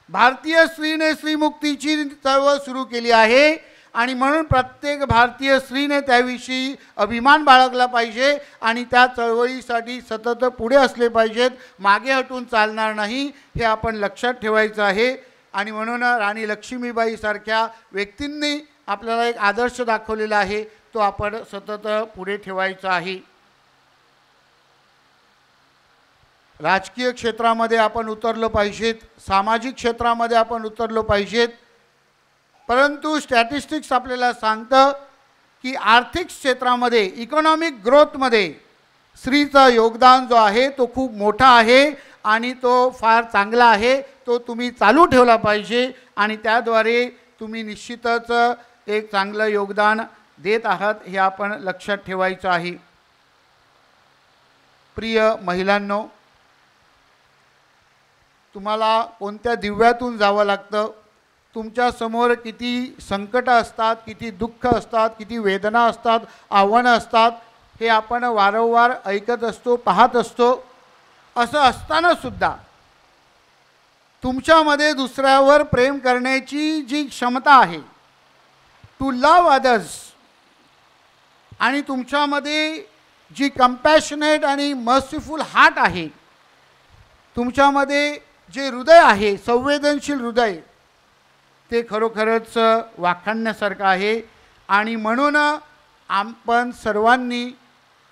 भारतीय स्त्रीने स्त्रीमुक्तीची चळवळ सुरू केली आहे आणि म्हणून प्रत्येक भारतीय स्त्रीने त्याविषयी अभिमान बाळगला पाहिजे आणि त्या चळवळीसाठी सतत पुढे असले पाहिजेत, मागे हटून चालणार नाही, हे आपण लक्षात ठेवायचं आहे. आणि म्हणून राणी लक्ष्मीबाईसारख्या व्यक्तींनी आपल्याला एक आदर्श दाखवलेला आहे, तो आपण सतत पुढे ठेवायचा आहे. राजकीय क्षेत्रामध्ये आपण उतरलो पाहिजेत, सामाजिक क्षेत्रामध्ये आपण उतरलो पाहिजेत, परंतु स्टॅटिस्टिक्स आपल्याला सांगतं की आर्थिक क्षेत्रामध्ये, इकॉनॉमिक ग्रोथमध्ये स्त्रीचं योगदान जो आहे तो खूप मोठा आहे आणि तो फार चांगला आहे. तो तुम्ही चालू ठेवला पाहिजे आणि त्याद्वारे तुम्ही निश्चितच एक चांगलं योगदान देत आहात, हे आपण लक्षात ठेवायचं आहे. प्रिय महिलांनो, तुम्हाला कोणत्या दिव्यातून जावं लागतं, तुमच्यासमोर किती संकटं असतात, किती दुःख असतात, किती वेदना असतात, आव्हानं असतात, हे आपण वारंवार ऐकत असतो, पाहत असतो. असं असतानासुद्धा तुमच्यामध्ये दुसऱ्यावर प्रेम करण्याची जी क्षमता आहे, टू लव्ह अदर्स, आणि तुमच्यामध्ये जी कंपॅशनेट आणि मर्सीफुल हार्ट आहे, तुमच्यामध्ये जे हृदय आहे, संवेदनशील हृदय, ते खरोखरच वाखाणण्यासारखं आहे. आणि म्हणून आपण सर्वांनी,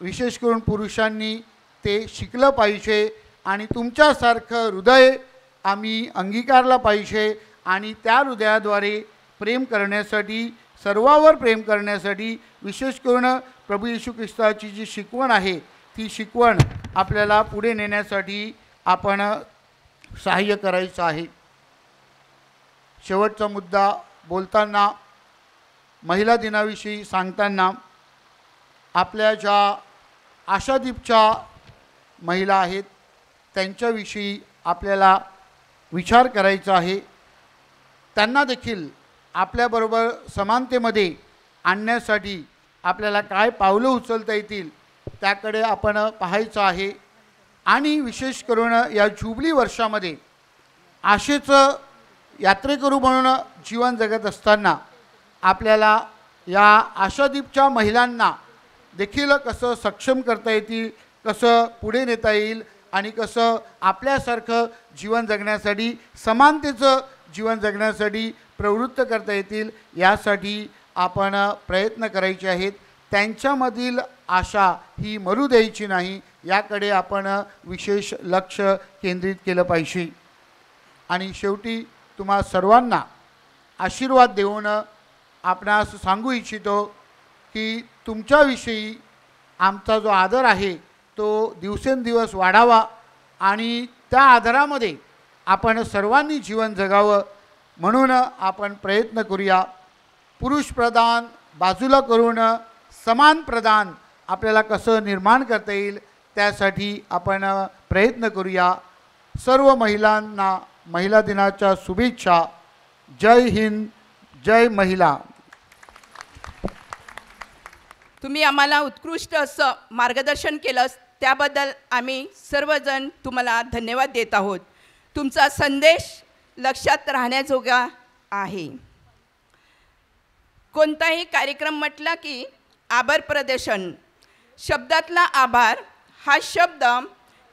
विशेष करून पुरुषांनी, ते शिकलं पाहिजे आणि तुमच्यासारखं हृदय आम्ही अंगीकारलं पाहिजे आणि त्या हृदयाद्वारे प्रेम करण्यासाठी, सर्वावर प्रेम करण्यासाठी, विशेष करून प्रभू येशू ख्रिस्ताची जी शिकवण आहे ती शिकवण आपल्याला पुढे नेण्यासाठी आपण सहाय्य करायचं आहे. शेवटचा मुद्दा बोलताना, महिला दिनाविषयी सांगताना, आपल्या ज्या आशादीपच्या महिला आहेत त्यांच्याविषयी आपल्याला विचार करायचा आहे. त्यांना देखील आपल्याबरोबर समानतेमध्ये आणण्यासाठी आपल्याला काय पावलं उचलता येतील त्याकडे आपण पाहायचं आहे. आणि विशेष करून या जुबली वर्षामध्ये आशेचं यात्रेकरू म्हणून जीवन जगत असताना आपल्याला या आशादीपच्या महिलांना देखील कसं सक्षम करता येतील, कसं पुढे नेता येईल आणि कसं आपल्यासारखं जीवन जगण्यासाठी, समानतेचं जीवन जगण्यासाठी प्रवृत्त करता येतील, यासाठी आपण प्रयत्न करायचे आहेत. त्यांच्यामधील आशा ही मरू द्यायची नाही, याकडे आपण विशेष लक्ष केंद्रित केलं पाहिजे. आणि शेवटी तुम्हा सर्वांना आशीर्वाद देऊन आपणास सांगू इच्छितो की तुमच्याविषयी आमचा जो आदर आहे तो दिवसेंदिवस वाढावा आणि त्या आदरामध्ये आपण सर्वांनी जीवन जगावं, म्हणून आपण प्रयत्न करूया. पुरुष प्रधान बाजूला करून समान प्रधान आपल्याला कसं निर्माण करता येईल त्यासाठी आपण प्रयत्न करूया. सर्व महिलांना महिला दिनाच्या शुभेच्छा. जय हिंद, जय महिला. तुम्ही आम्हाला उत्कृष्ट असं मार्गदर्शन केलं, त्याबद्दल आम्ही सर्वजण तुम्हाला धन्यवाद देत आहोत. तुमचा संदेश लक्षात राहण्याजोगा आहे. कोणताही कार्यक्रम म्हटला की आभार प्रदर्शन, शब्दातला आभार हा शब्द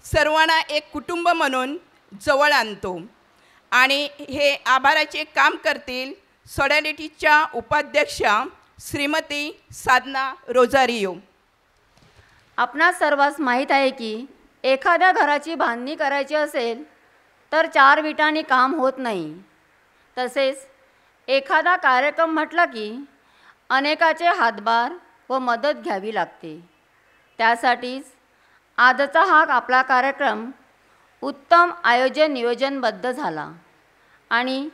सर्वांना एक कुटुंब म्हणून जवळ आणतो आणि हे आभाराचे काम करतील सॉलिडॅरिटीच्या उपाध्यक्षा श्रीमती साधना रोजारियो. आपणा सर्वांस माहीत आहे की एखाद्या घराची बांधणी करायची असेल तर 4 विटांनी काम होत नाही. तसेच एखादा कार्यक्रम म्हटला की अनेकाचे हातभार व मदत घ्यावी लागते. त्यासाठीच आजचा हा आपला कार्यक्रम उत्तम आयोजन नियोजनबद्ध झाला आणि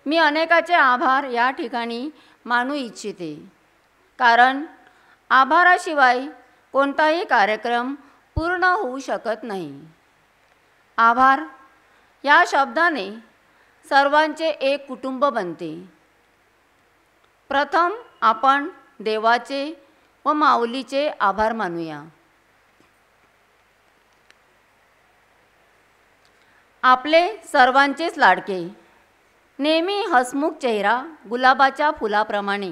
मी अनेकाचे आभार या ठिकाणी मानू इच्छिते, कारण आभाराशिवाय कोणताही कार्यक्रम पूर्ण होऊ शकत नाही. आभार या शब्दाने सर्वांचे एक कुटुंब बनते. प्रथम आपण देवाचे व माऊलीचे आभार मानूया. आपले सर्वांचेच लाडके, नेहमी हसमुख चेहरा गुलाबाच्या फुलाप्रमाणे,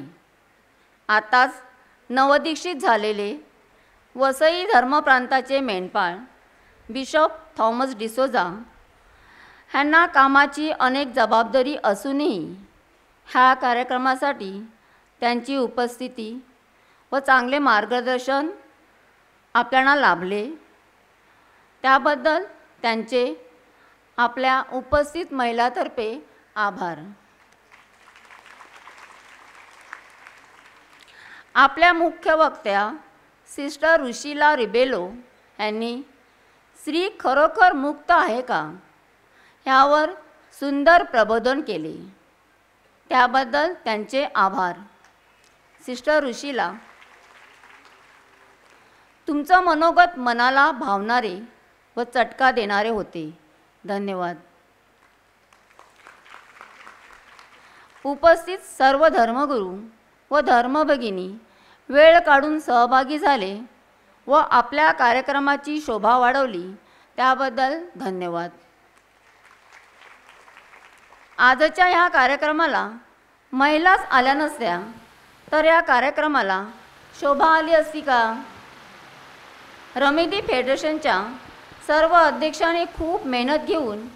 आताच नवदीक्षित झालेले वसई धर्मप्रांताचे मेंढपाळ बिशप थॉमस डिसोजा ह्यांना कामाची अनेक जबाबदारी असूनही ह्या कार्यक्रमासाठी त्यांची उपस्थिती व चांगले मार्गदर्शन आपल्याला लाभले, त्याबद्दल त्यांचे आपल्या उपस्थित महिलातर्फे आभार. आपल्या मुख्य वक्त्या सिस्टर रुशिला रिबेलो यांनी स्त्री खरोखर मुक्त आहे का ह्यावर सुंदर प्रबोधन केले, त्याबद्दल त्यांचे आभार. सिस्टर रुशिला, तुमचं मनोगत मनाला भावणारे व चटका देणारे होते. धन्यवाद. उपस्थित सर्व धर्मगुरू व धर्मभगिनी वेळ काढून सहभागी झाले व आपल्या कार्यक्रमाची शोभा वाढवली, त्याबद्दल धन्यवाद. आजच्या ह्या कार्यक्रमाला महिलाच आल्या नसत्या तर या कार्यक्रमाला शोभा आली असती का? रमेदी फेडरेशनच्या सर्व अध्यक्षांनी खूप मेहनत घेऊन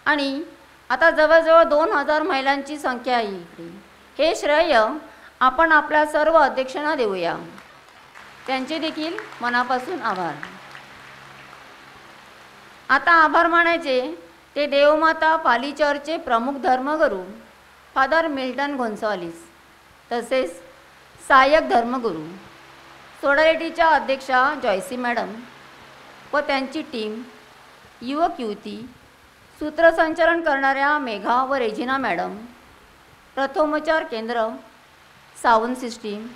आणि आता जवळजवळ 2000 महिलांची संख्या आहे इकडे, हे श्रेय आपण आपल्या सर्व अध्यक्षांना देऊया. त्यांचे देखील मनापासून आभार. आता आभार मानायचे ते देवमाता पाली चर्चचे प्रमुख धर्मगुरू फादर मिल्टन गोन्साल्विस, तसेच सहाय्यक धर्मगुरू सोडारिटीच्या अध्यक्षा जॉयसी मॅडम व त्यांची टीम, युवक युवती, सूत्रसंचालन करणाऱ्या मेघा व रेजिना मॅडम, प्रथमोपचार केंद्र, साऊंड सिस्टीम,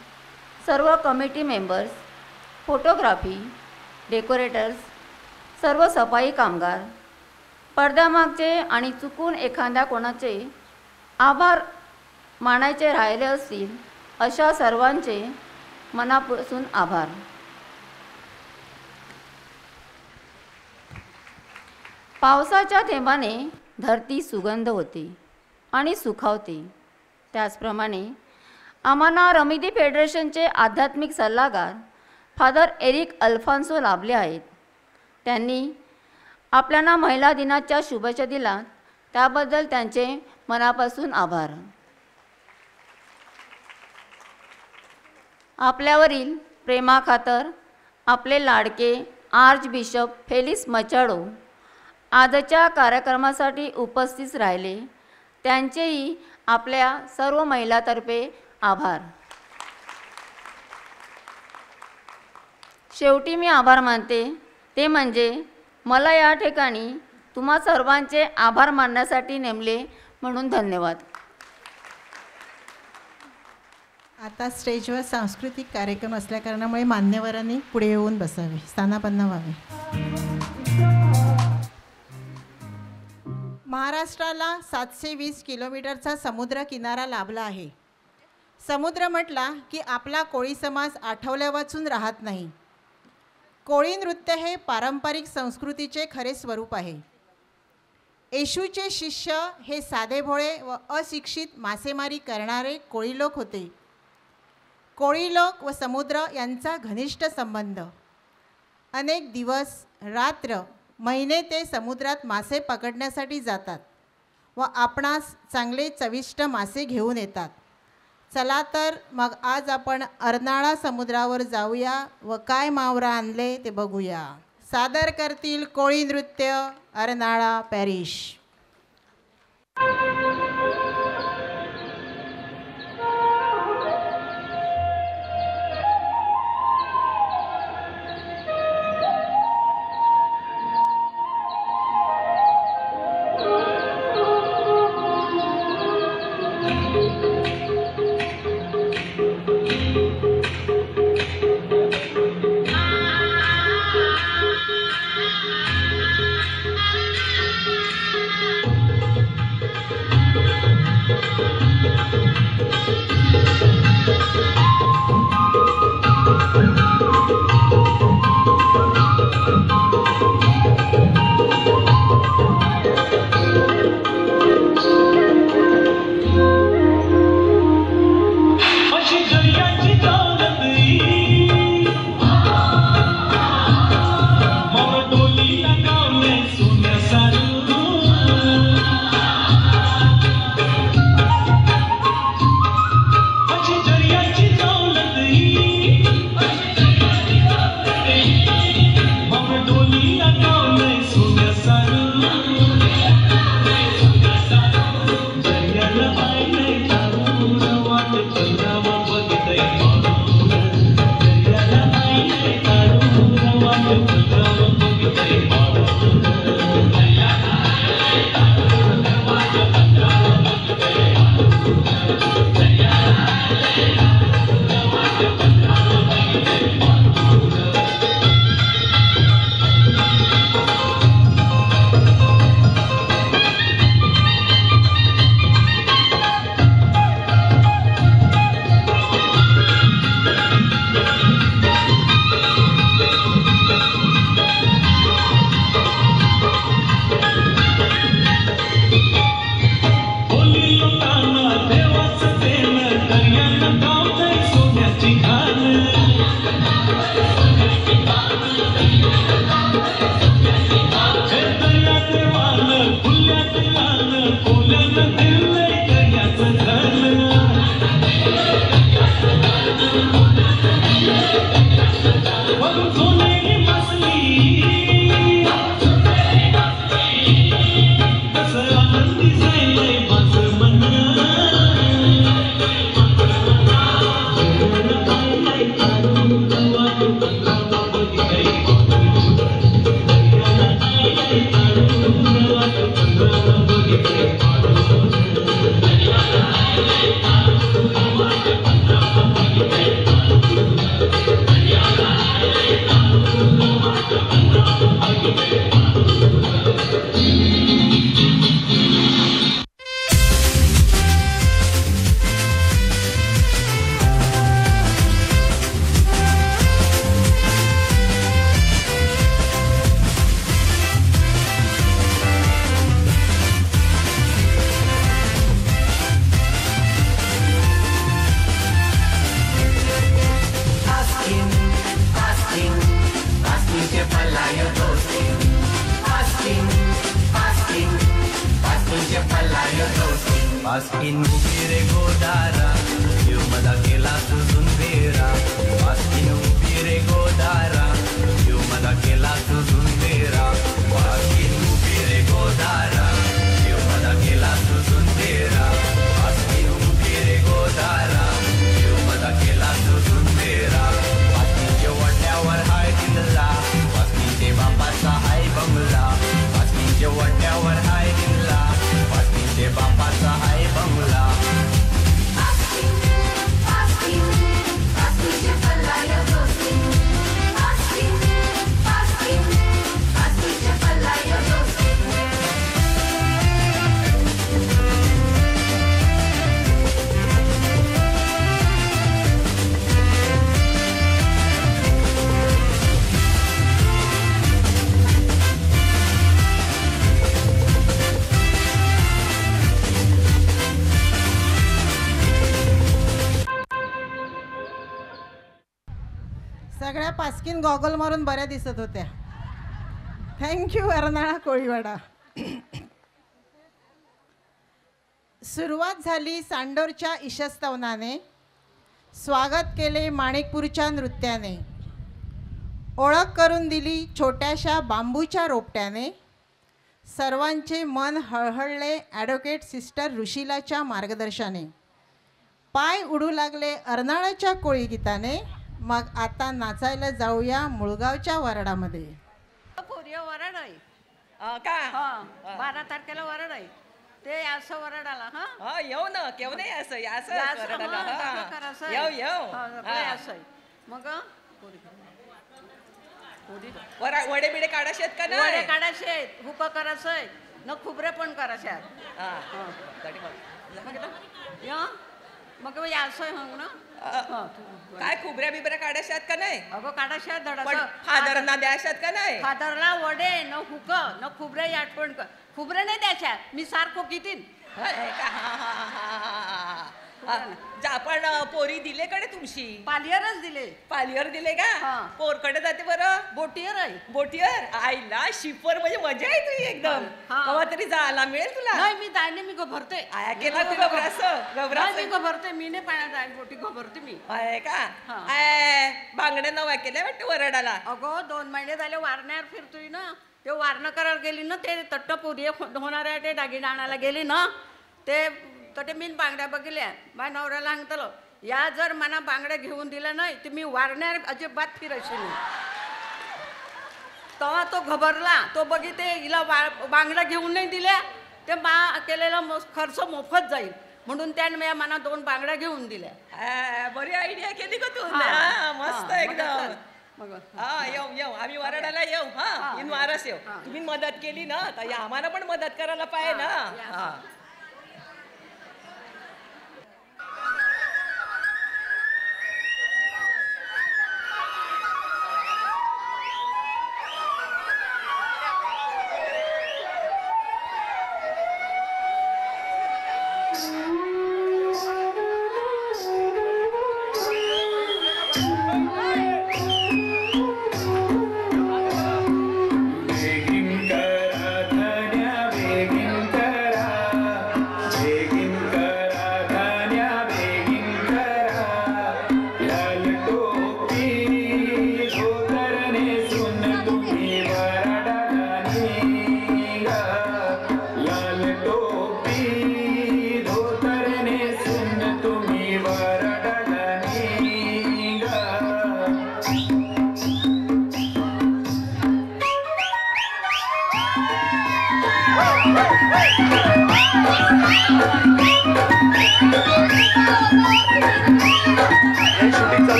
सर्व कमिटी मेंबर्स, फोटोग्राफी, डेकोरेटर्स, सर्व सफाई कामगार, पडद्यामागचे आणि चुकून एखाद्या कोणाचे आभार मानायचे राहिले असतील अशा सर्वांचे मनापासून आभार. पावसाच्या थेंबाने धरती सुगंध होते आणि सुखावते, त्याचप्रमाणे आम्हाला रमेदी फेडरेशनचे आध्यात्मिक सल्लागार फादर एरिक अल्फान्सो लाभले आहेत. त्यांनी आपल्याला महिला दिनाच्या शुभेच्छा दिल्या, त्याबद्दल त्यांचे मनापासून आभार. आपल्यावरील प्रेमाखातर आपले लाडके आर्च बिशप फेलिक्स मचाडो आजच्या कार्यक्रमासाठी उपस्थित राहिले, त्यांचेही आपल्या सर्व महिलातर्फे आभार. शेवटी मी आभार मानते ते म्हणजे मला या ठिकाणी तुम्हा सर्वांचे आभार मानण्यासाठी नेमले म्हणून धन्यवाद. आता स्टेजवर सांस्कृतिक कार्यक्रम असल्याकारणामुळे मान्यवरांनी पुढे येऊन बसावे, स्थानापन्न व्हावे. महाराष्ट्राला 720 किलोमीटरचा समुद्र किनारा लाभला आहे. समुद्र म्हटला की आपला कोळी समाज आठवल्या वाचून राहत नाही. कोळी नृत्य हे पारंपरिक संस्कृतीचे खरे स्वरूप आहे. येशूचे शिष्य हे साधेभोळे व अशिक्षित मासेमारी करणारे कोळी लोक होते. कोळी लोक व समुद्र यांचा घनिष्ठ संबंध. अनेक दिवस रात्र महिने ते समुद्रात मासे पकडण्यासाठी जातात व आपणास चांगले चविष्ट मासे घेऊन येतात. चला तर मग आज आपण अर्नाळा समुद्रावर जाऊया व काय मावरा आणले ते बघूया. सादर करतील कोळी नृत्य Arnala parish. Paskin upire godara, yo mada kela tuzun vera. Paskin upire godara, yo mada kela tuzun vera. Paskin upire godara, yo mada kela tuzun vera. Paskin upire godara, yo mada kela tuzun vera. Paskin je वाट्यावर हाय दिनला, paskin je बापाचा हाय बंगला. Paskin je वाट्यावर हाय दिनला, paskin je बापाचा हाय बंगला. सगळ्या पास्किन गॉगल मारून बऱ्या दिसत होत्या. थँक्यू अर्नाळा कोळीवाडा. सुरुवात झाली सांडोरच्या ईशस्तवनाने, स्वागत केले माणिकपूरच्या नृत्याने, ओळख करून दिली छोट्याशा बांबूच्या रोपट्याने. सर्वांचे मन हळहळले ॲडव्होकेट सिस्टर ऋषिलाच्या मार्गदर्शनाने. पाय उडू लागले अर्नाळाच्या कोळी गीताने. मग आता नाचायला जाऊया मुळगावच्या वरडामध्ये. वरड आहे का? 12 तारखेला वरड आहे. ते असं वरड आला. हा येऊ ना केव्हा नाही असं येऊ येऊ असं आहे. मग वडे बिडे काढाशेत का नाही? वडे काढाशेत, हुक करायचं आहे न, खुबरे पण करायचे. मग असं आहे ना काय खुबऱ्या बिबऱ्या काढाशात का नाही? अगं काढाशात पण धडाचं फादरना द्याशात का नाही? फादरला वडे न हुक न खुबरे आठवण खुबरे नाही द्यायच्या मी सारखो कितीन आपण पोरी दिले कडे तुमची पालियरच दिले. पालियर दिले का? पोरकडे जाते बरं बोटियर आहे. बोटियर आईला शिपर म्हणजे मजा आहे तुझी एकदम. केव्हा तरी जायला मिळेल तुला. नाही मी जायने मी घबरते. आया केला तू घबरास मी घबरते मी नाही पाण्यात जाईल बोटी घबरते मी. आहे का? बांगड्या नवा केल्या वाटतं वरडाला. अगो 2 महिने झाले वारण्यावर फिरतोय ना. ते वारणं करायला गेली ना ते तट्टपुरी होणाऱ्या ते दागिने आणायला गेली ना ते तटे मी बांगड्या बघितल्या माझ्या नवऱ्याला सांगतलं या जर मला बांगड्या घेऊन दिल्या नाही तर मी वारण्यावर अजिबात फिरायची नाही. तेव्हा तो घबरला तो बघिते हिला बांगड्या घेऊन नाही दिल्या ते मा केलेला खर्च मोफत जाईल म्हणून त्याने मला 2 बांगड्या घेऊन दिल्या. बरी आयडिया केली का तू? मस्त एकदम. हा येऊ येऊ आम्ही वराडाला येऊ. हा इन वारस येऊ. तुम्ही मदत केली ना तर आम्हाला पण मदत करायला पाहिजे ना. हा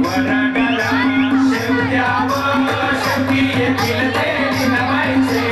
वराडाला शेवट्यावर शेवटी येतील ते विनवायचे.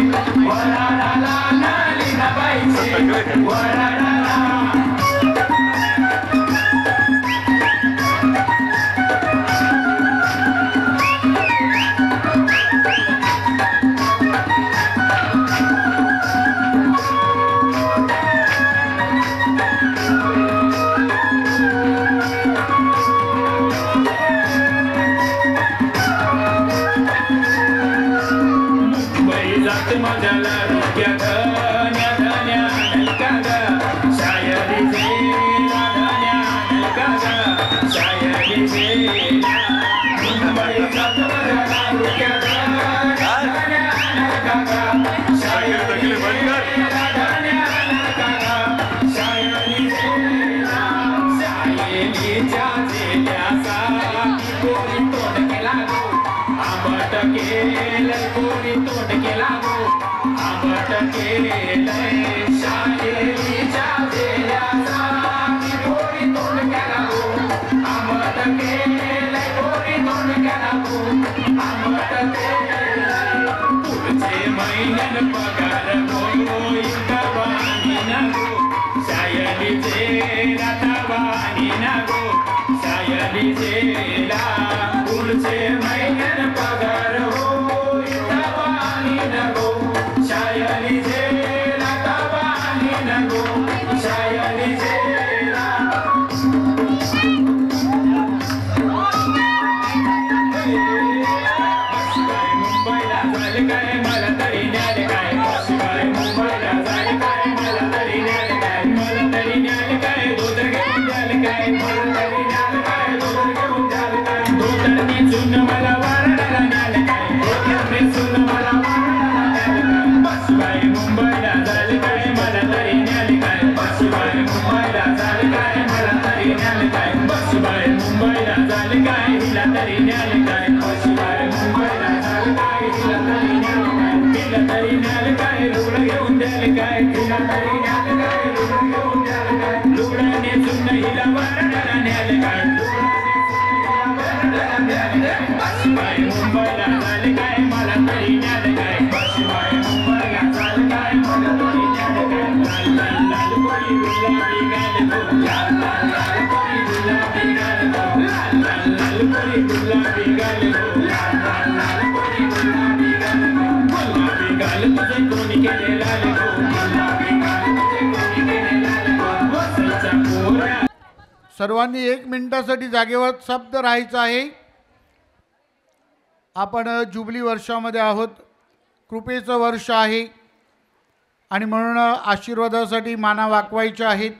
सर्वांनी 1 मिनिटासाठी जागेवर शब्द राहायचं आहे. आपण जुबली वर्षामध्ये आहोत, कृपेचं वर्ष आहे आणि म्हणून आशीर्वादासाठी माना वाकवायच्या आहेत.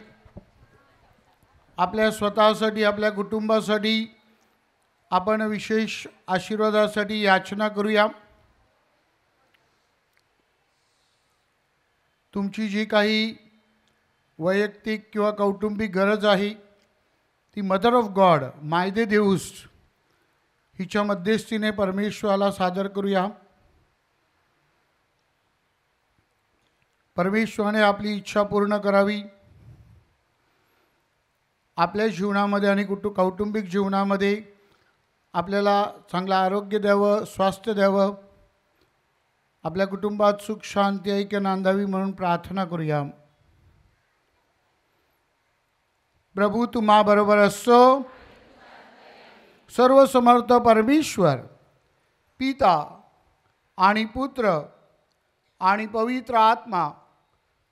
आपल्या स्वतःसाठी, आपल्या कुटुंबासाठी आपण विशेष आशीर्वादासाठी याचना करूया. तुमची जी काही वैयक्तिक किंवा कौटुंबिक गरज आहे ती मदर ऑफ गॉड मायदे देऊस हिच्या मध्यस्थीने परमेश्वराला सादर करूया. परमेश्वराने आपली इच्छा पूर्ण करावी. आपल्या जीवनामध्ये आणि कौटुंबिक जीवनामध्ये आपल्याला चांगलं आरोग्य द्यावं, स्वास्थ्य द्यावं, आपल्या कुटुंबात सुख शांती ऐक्य नांदावी म्हणून प्रार्थना करूया. प्रभू तुम्हा बरोबर असो. सर्व समर्थ परमेश्वर पिता आणि पुत्र आणि पवित्र आत्मा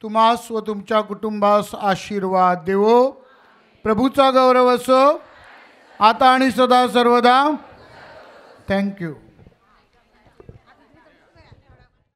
तुम्हास व तुमच्या कुटुंबास आशीर्वाद देवो. प्रभूचा गौरव असो आता आणि सदा सर्वदा. थँक्यू.